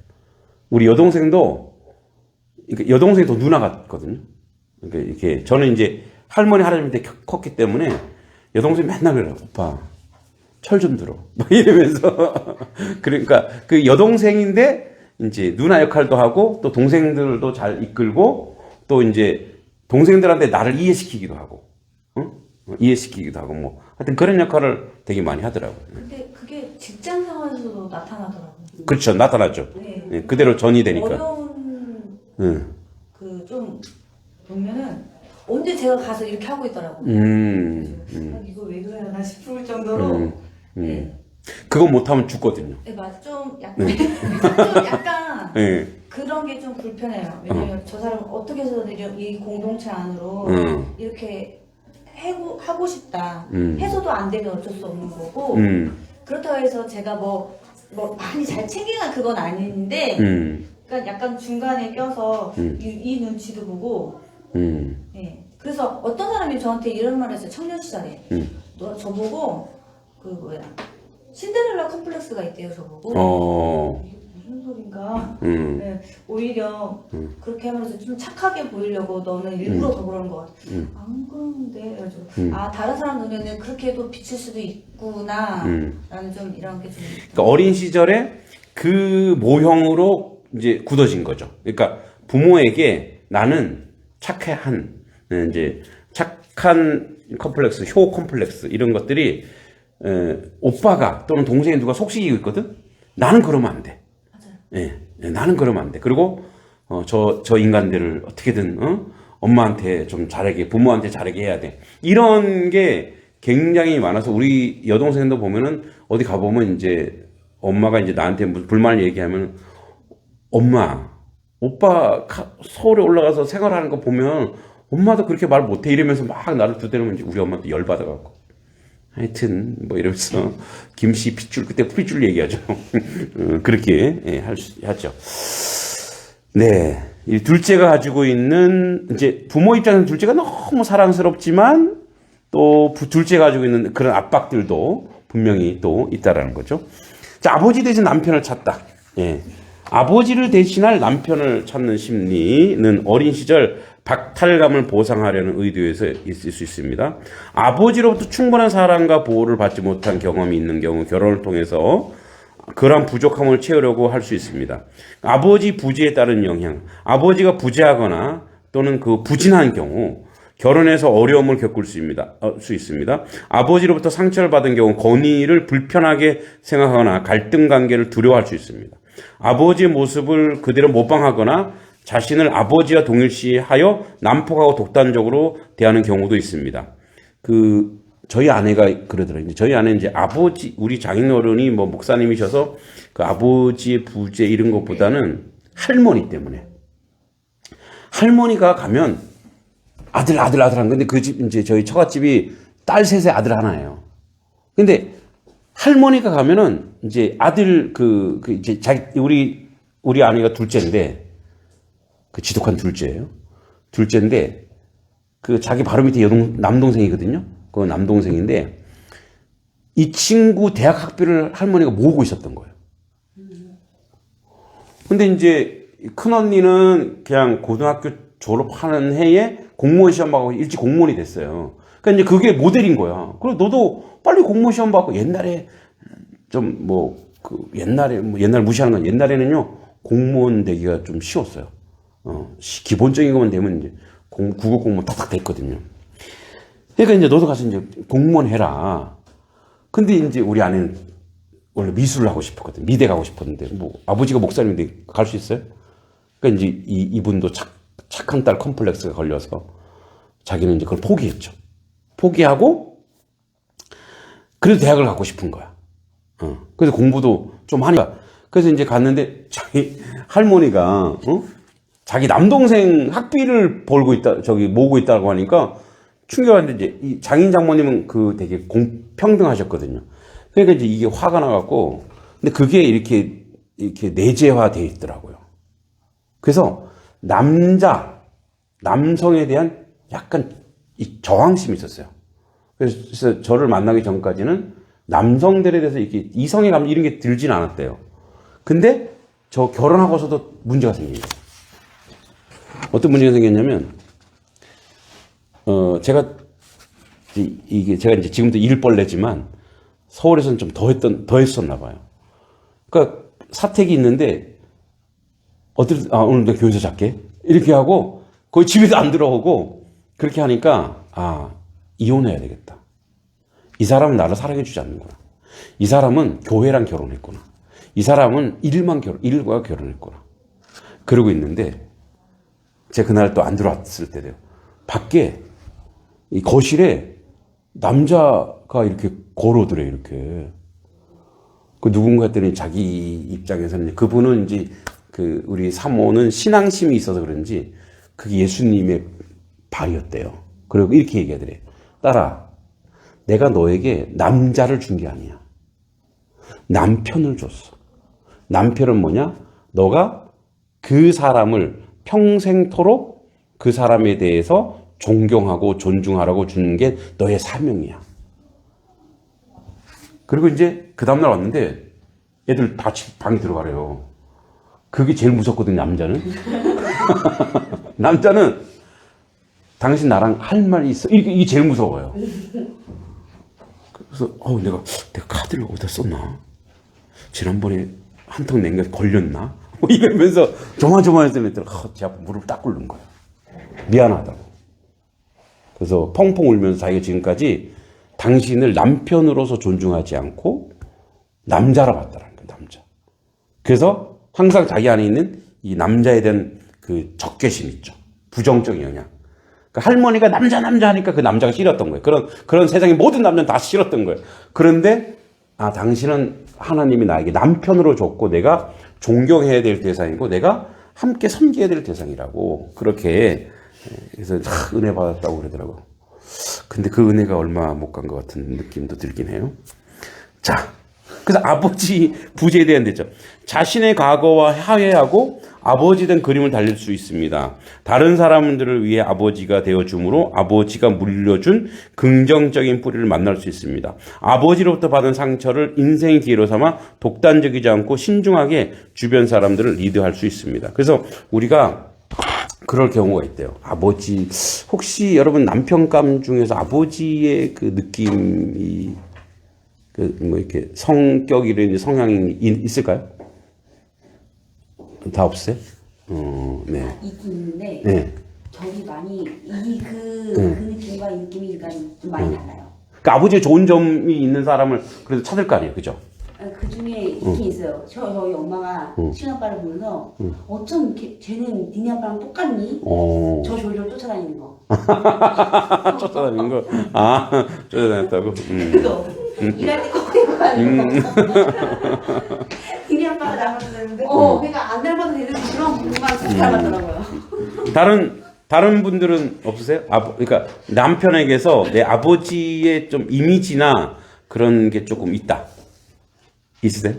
우리 여동생도 그러니까 여동생이 더 누나 같거든요. 그러니까 이렇게 저는 이제 할머니 할아버지한테 컸기 때문에 여동생이 맨날 그래요. 오빠 철 좀 들어. 막 이러면서 그러니까 그 여동생인데 이제 누나 역할도 하고 또 동생들도 잘 이끌고 또 이제 동생들한테 나를 이해시키기도 하고, 이해시키기도 하고 뭐 하여튼 그런 역할을 되게 많이 하더라고요. 근데 그게 직장 생활에서도 나타나더라고요. 그렇죠, 나타났죠. 네. 네, 그대로 전이 되니까. 어려운 그 좀 보면은 언제 제가 가서 이렇게 하고 있더라고요. 이거 왜 그래야 하나 싶을 정도로. 네. 그거 못하면 죽거든요. 네, 맞아. 좀 약간, 좀 약간 네. 그런 게 좀 불편해요. 왜냐면 저 사람 어떻게 해서든 이 공동체 안으로 이렇게 하고 싶다. 해서도 안 되면 어쩔 수 없는 거고. 그렇다고 해서 제가 뭐 많이 잘 챙겨간 그건 아닌데, 그러니까 약간 중간에 껴서 이 눈치도 보고. 네. 그래서 어떤 사람이 저한테 이런 말을 했어요. 청년 시절에. 너 저보고 신데렐라 컴플렉스가 있대요, 저보고. 이게 무슨 소린가? 네, 오히려 그렇게 하면서 좀 착하게 보이려고 너는 일부러 더 그러는 것 같아. 안 그런데, 그래가지고 다른 사람 눈에는 그렇게 해도 비칠 수도 있구나. 라는 좀 이런 게 좀. 그러니까 어린 시절에 그 모형으로 이제 굳어진 거죠. 그러니까 부모에게 나는 이제 착한 컴플렉스, 효 컴플렉스 이런 것들이 오빠가 또는 동생이 누가 속삭이고 있거든? 나는 그러면 안 돼. 맞아요. 예, 나는 그러면 안 돼. 그리고 저 인간들을 어떻게든, 엄마한테 좀 잘하게, 부모한테 잘하게 해야 돼. 이런 게 굉장히 많아서 우리 여동생도 보면은 어디 가보면 이제 엄마가 이제 나한테 무슨 불만을 얘기하면 엄마, 오빠 서울에 올라가서 생활하는 거 보면 엄마도 그렇게 말 못해 이러면서 막 나를 두드리면 이제 우리 엄마도 열받아갖고 하여튼 뭐 이러면서 김씨 핏줄 그때 핏줄 얘기하죠. 그렇게 하죠. 네, 이 둘째가 가지고 있는 이제 부모 입장에서 둘째가 너무 사랑스럽지만 또 둘째가 가지고 있는 그런 압박들도 분명히 또 있다라는 거죠. 자, 아버지 대신 남편을 찾다. 예. 아버지를 대신할 남편을 찾는 심리는 어린 시절 박탈감을 보상하려는 의도에서 있을 수 있습니다. 아버지로부터 충분한 사랑과 보호를 받지 못한 경험이 있는 경우 결혼을 통해서 그러한 부족함을 채우려고 할 수 있습니다. 아버지 부재에 따른 영향, 아버지가 부재하거나 또는 그 부진한 경우 결혼에서 어려움을 겪을 수 있습니다. 아버지로부터 상처를 받은 경우 건의를 불편하게 생각하거나 갈등 관계를 두려워할 수 있습니다. 아버지의 모습을 그대로 모방하거나 자신을 아버지와 동일시하여 난폭하고 독단적으로 대하는 경우도 있습니다. 저희 아내가 그러더라고요. 저희 아내는 이제 아버지, 우리 장인어른이 뭐 목사님이셔서 그 아버지의 부재 이런 것보다는 할머니 때문에. 할머니가 가면 아들 한 건데 그 집, 이제 저희 처갓집이 딸 셋에 아들 하나예요. 근데 할머니가 가면은 이제 아들 이제 우리 아내가 둘째인데 그 지독한 둘째예요. 둘째인데 그 자기 바로 밑에 남동생이거든요. 그 남동생인데 이 친구 대학 학비를 할머니가 모으고 있었던 거예요. 근데 이제 큰 언니는 그냥 고등학교 졸업하는 해에 공무원 시험 봐고 일찍 공무원이 됐어요. 그러니까 이제 그게 모델인 거야. 그래 너도 빨리 공무원 시험 봐고 옛날에 좀 옛날 무시하는 건 옛날에는요 공무원 되기가 좀 쉬웠어요. 기본적인 것만 되면 이제 국어 공무원 탁탁 됐거든요. 그러니까 이제 너도 가서 이제 공무원 해라. 근데 이제 우리 아내는 원래 미술을 하고 싶었거든. 미대 가고 싶었는데 뭐 아버지가 목사님인데 갈 수 있어요? 그러니까 이제 이분도 착한 딸 컴플렉스가 걸려서 자기는 이제 그걸 포기했죠. 포기하고 그래도 대학을 가고 싶은 거야. 그래서 공부도 좀 하니까 그래서 이제 갔는데 자기 할머니가 자기 남동생 학비를 벌고 있다 모으고 있다고 하니까 충격한데 이제 이 장인 장모님은 되게 공평등하셨거든요. 그러니까 이제 이게 화가 나갖고 근데 그게 이렇게 내재화되어 있더라고요. 그래서 남성에 대한 약간 저항심이 있었어요. 그래서 저를 만나기 전까지는 남성들에 대해서 이렇게 이성의 감정 이런 게 들진 않았대요. 근데 저 결혼하고서도 문제가 생긴 거예요. 어떤 문제가 생겼냐면, 제가 이제 지금도 일벌레지만 서울에서는 좀 더 했었나 봐요. 그러니까 사택이 있는데, 오늘 내 교회에서 잘게. 이렇게 하고, 거의 집에도 안 들어오고, 그렇게 하니까, 이혼해야 되겠다. 이 사람은 나를 사랑해주지 않는구나. 이 사람은 교회랑 결혼했구나. 이 사람은 일과 결혼했구나. 그러고 있는데, 제가 그날 또 안 들어왔을 때래요. 밖에, 이 거실에 남자가 이렇게 걸어오더래, 이렇게. 누군가 했더니 자기 입장에서는, 그분은 이제, 우리 사모는 신앙심이 있어서 그런지, 그게 예수님의 발이었대요. 그리고 이렇게 얘기하더래. 딸아, 내가 너에게 남자를 준 게 아니야. 남편을 줬어. 남편은 뭐냐? 너가 그 사람을 평생토록 그 사람에 대해서 존경하고 존중하라고 주는 게 너의 사명이야. 그리고 이제 그 다음날 왔는데 애들 다 방에 들어가래요. 그게 제일 무섭거든요, 남자는. 남자는 당신 나랑 할 말이 있어. 이게 제일 무서워요. 그래서 내가 카드를 어디다 썼나? 지난번에 한턱 낸 게 걸렸나? 이러면서 조마조마해서 제 앞에 무릎을 딱 꿇는 거야. 미안하다고. 그래서 펑펑 울면서 자기가 지금까지 당신을 남편으로서 존중하지 않고 남자라 봤다는 거야, 남자. 그래서 항상 자기 안에 있는 이 남자에 대한 그 적개심 있죠. 부정적인 영향. 그러니까 할머니가 남자 하니까 그 남자가 싫었던 거예요. 그런 세상의 모든 남자는 다 싫었던 거예요. 그런데 당신은 하나님이 나에게 남편으로 줬고 내가 존경해야 될 대상이고 내가 함께 섬겨야 될 대상이라고 그렇게 그래서 은혜 받았다고 그러더라고요. 근데 그 은혜가 얼마 못 간 것 같은 느낌도 들긴 해요. 자, 그래서 아버지 부재에 대한 대죠. 자신의 과거와 화해하고 아버지 된 그림을 달릴 수 있습니다. 다른 사람들을 위해 아버지가 되어주므로 아버지가 물려준 긍정적인 뿌리를 만날 수 있습니다. 아버지로부터 받은 상처를 인생의 기회로 삼아 독단적이지 않고 신중하게 주변 사람들을 리드할 수 있습니다. 그래서 우리가 그럴 경우가 있대요. 아버지, 혹시 여러분 남편감 중에서 아버지의 그 느낌이 이렇게 성격이라든지 성향이 있을까요? 다 없어요? 네. 있긴 있는데 네. 저기 많이 그 느낌과 이 느낌이 일단 좀 많이 달라요. 그러니까 아버지의 좋은 점이 있는 사람을 그래도 찾을 거 아니에요, 그죠? 그 중에 있긴 있어요. 저희 엄마가 친아빠를 보면서 어쩜 쟤는 니네 아빠랑 똑같니? 저 졸졸 쫓아다니는 거. 쫓아다니는 거? 쫓아다녔다고? 그거 일할 때 거기 가는 거. 니네 아빠가 나가서 되는데 그러니까 안 닮아도 되는 그런 부분만 꼭 닮았더라고요. 다른 분들은 없으세요? 그러니까 남편에게서 내 아버지의 좀 이미지나 그런 게 조금 있다. 있으세요?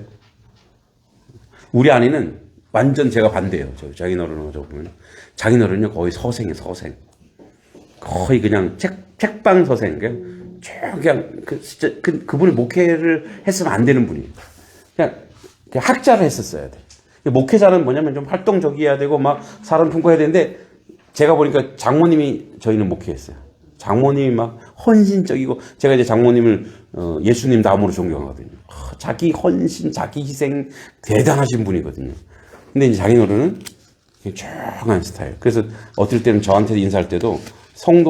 우리 아내는 완전 제가 반대예요. 자기너른하고 저 보면 자기너른은요 거의 서생이에요. 서생. 거의 그냥 책방 서생. 그냥 진짜 그분이 목회를 했으면 안 되는 분이에요. 그냥 학자를 했었어야 돼. 목회자는 뭐냐면 좀 활동적이어야 되고 막 사람 품고해야 되는데 제가 보니까 장모님이 저희는 목회했어요. 장모님이 막 헌신적이고 제가 이제 장모님을 예수님 다음으로 존경하거든요. 자기 헌신, 자기 희생 대단하신 분이거든요. 근데 이제 자기노릇은 조용한 스타일. 그래서 어떨 때는 저한테 인사할 때도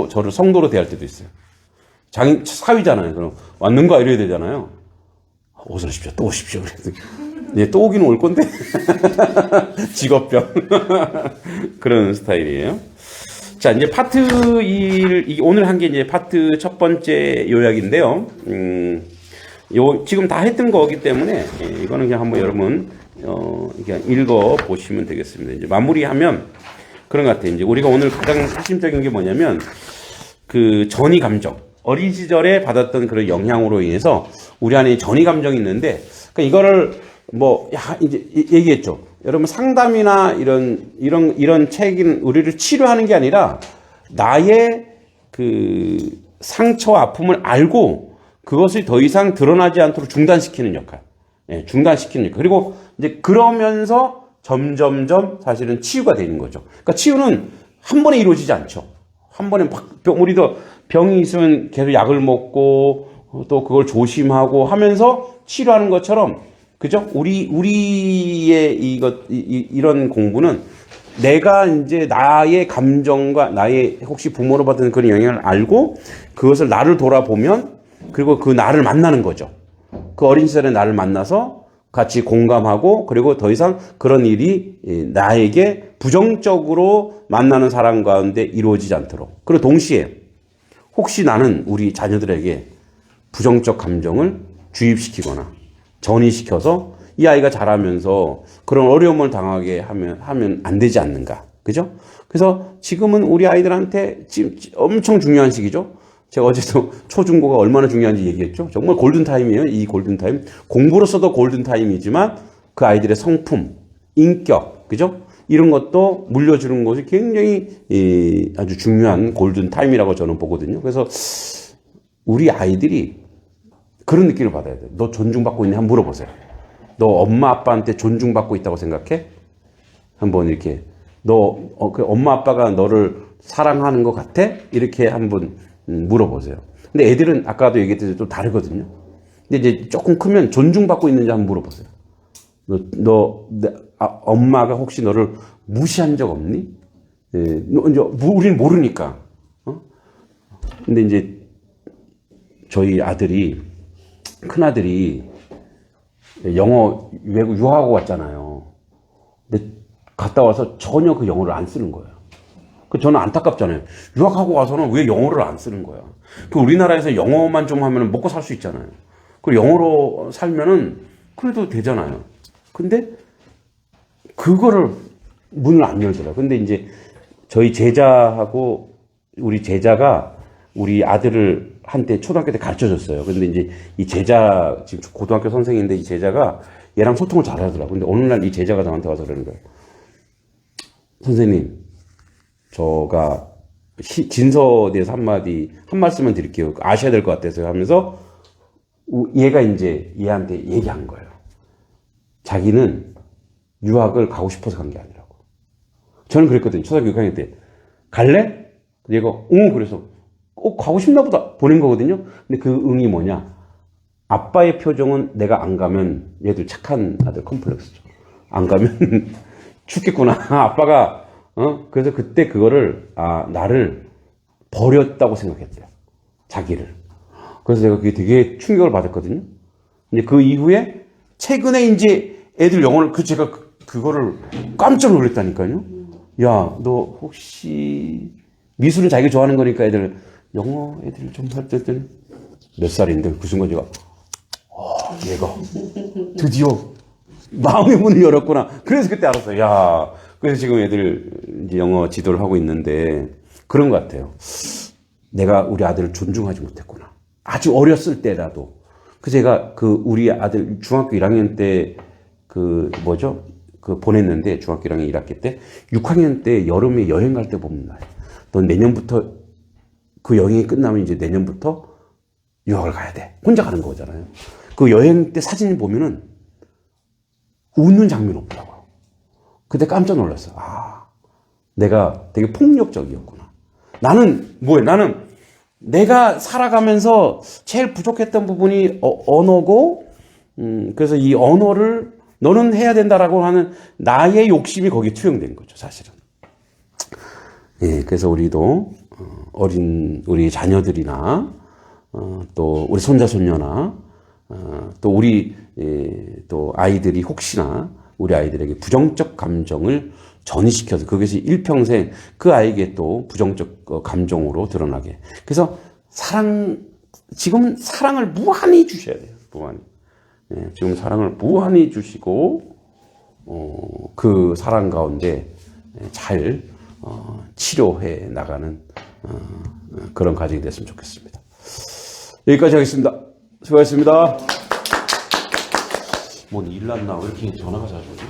저를 성도로 대할 때도 있어요. 자기 사위잖아요. 그럼 왔는가 이래야 되잖아요. 어서 오십시오. 또 오십시오. 그래서 또 오긴 올 건데 직업병 그런 스타일이에요. 자, 이제 파트 2, 오늘 한 게 이제 파트 첫 번째 요약인데요. 지금 다 했던 거기 때문에, 이거는 그냥 한번 여러분, 그냥 읽어 보시면 되겠습니다. 이제 마무리하면 그런 것 같아요. 이제 우리가 오늘 가장 핵심적인 게 뭐냐면, 그 전이 감정, 어린 시절에 받았던 그런 영향으로 인해서 우리 안에 전이 감정이 있는데, 그러니까 이거를 이제 얘기했죠. 여러분 상담이나 이런 책은 우리를 치료하는 게 아니라 나의 그 상처와 아픔을 알고 그것을 더 이상 드러나지 않도록 중단시키는 역할. 중단시키는 역할. 그리고 이제 그러면서 점점점 사실은 치유가 되는 거죠. 그러니까 치유는 한 번에 이루어지지 않죠. 한 번에 우리도 병이 있으면 계속 약을 먹고 또 그걸 조심하고 하면서 치료하는 것처럼 그죠? 우리의 이런 공부는 내가 이제 나의 감정과 나의 혹시 부모로 받은 그런 영향을 알고 그것을 나를 돌아보면 그리고 그 나를 만나는 거죠. 그 어린 시절에 나를 만나서 같이 공감하고 그리고 더 이상 그런 일이 나에게 부정적으로 만나는 사람 가운데 이루어지지 않도록. 그리고 동시에 혹시 나는 우리 자녀들에게 부정적 감정을 주입시키거나 전이시켜서 이 아이가 자라면서 그런 어려움을 당하게 하면 안 되지 않는가. 그죠? 그래서 지금은 우리 아이들한테 지금 엄청 중요한 시기죠. 제가 어제도 초중고가 얼마나 중요한지 얘기했죠. 정말 골든타임이에요. 이 골든타임. 공부로서도 골든타임이지만 그 아이들의 성품, 인격, 그죠? 이런 것도 물려주는 것이 굉장히 아주 중요한 골든타임이라고 저는 보거든요. 그래서 우리 아이들이 그런 느낌을 받아야 돼요. 너 존중받고 있니? 한번 물어보세요. 너 엄마 아빠한테 존중받고 있다고 생각해? 한번 이렇게 그 엄마 아빠가 너를 사랑하는 것 같아? 이렇게 한번 물어보세요. 근데 애들은 아까도 얘기했듯이 좀 다르거든요. 근데 이제 조금 크면 존중받고 있는지 한번 물어보세요. 엄마가 혹시 너를 무시한 적 없니? 우리는 모르니까. 근데 이제 저희 큰아들이 영어 외국 유학하고 왔잖아요. 근데 갔다 와서 전혀 그 영어를 안 쓰는 거예요. 그 저는 안타깝잖아요. 유학하고 와서는 왜 영어를 안 쓰는 거야? 그 우리나라에서 영어만 좀 하면 먹고 살 수 있잖아요. 그리고 영어로 살면은 그래도 되잖아요. 근데 그거를 문을 안 열더라. 근데 이제 저희 제자하고 우리 제자가 우리 아들을 한때 초등학교 때 가르쳐 줬어요. 근데 이제 이 제자, 지금 고등학교 선생인데 이 제자가 얘랑 소통을 잘 하더라고. 근데 어느 날 이 제자가 저한테 와서 그러는 거예요. 선생님, 저가 진서에 대해서 한 말씀만 드릴게요. 아셔야 될 것 같아서 하면서 얘가 이제 얘한테 얘기한 거예요. 자기는 유학을 가고 싶어서 간 게 아니라고. 저는 그랬거든요. 초등학교 6학년 때. 갈래? 얘가 응. 그래서 가고 싶나 보다 보낸 거거든요. 근데 그 응이 뭐냐? 아빠의 표정은 내가 안 가면 얘들 착한 아들 컴플렉스죠. 안 가면 죽겠구나. 아빠가 그래서 그때 그거를 나를 버렸다고 생각했대요. 자기를. 그래서 제가 그게 되게 충격을 받았거든요. 근데 그 이후에 최근에 이제 애들 영어를 제가 그거를 깜짝 놀랐다니까요. 야, 너 혹시 미술을 자기가 좋아하는 거니까 애들 영어 애들 좀 할 때는 몇 살인데 그 순간 제가 얘가 드디어 마음의 문을 열었구나. 그래서 그때 알았어요. 야, 그래서 지금 애들 이제 영어 지도를 하고 있는데 그런 것 같아요. 내가 우리 아들을 존중하지 못했구나. 아주 어렸을 때라도. 그 제가 우리 아들 중학교 1학년 때 보냈는데 중학교 1학년 1학기 때 6학년 때 여름에 여행 갈 때 보면 나요. 너 내년부터 그 여행이 끝나면 이제 내년부터 유학을 가야 돼. 혼자 가는 거잖아요. 그 여행 때 사진 보면은 웃는 장면이 없더라고요. 그때 깜짝 놀랐어요. 내가 되게 폭력적이었구나. 나는 내가 살아가면서 제일 부족했던 부분이 언어고, 그래서 이 언어를 너는 해야 된다라고 하는 나의 욕심이 거기에 투영된 거죠, 사실은. 예, 그래서 우리도 우리 자녀들이나 또 우리 손자 손녀나 또 우리 또 아이들이 혹시나 우리 아이들에게 부정적 감정을 전이시켜서 그것이 일평생 그 아이에게 또 부정적 감정으로 드러나게. 그래서 지금은 사랑을 무한히 주셔야 돼요. 무한히. 예, 지금 사랑을 무한히 주시고 그 사랑 가운데 잘 치료해 나가는 그런 가정이 됐으면 좋겠습니다. 여기까지 하겠습니다. 수고하셨습니다. 뭔 일 났나? 왜 이렇게 전화가 자주 오지?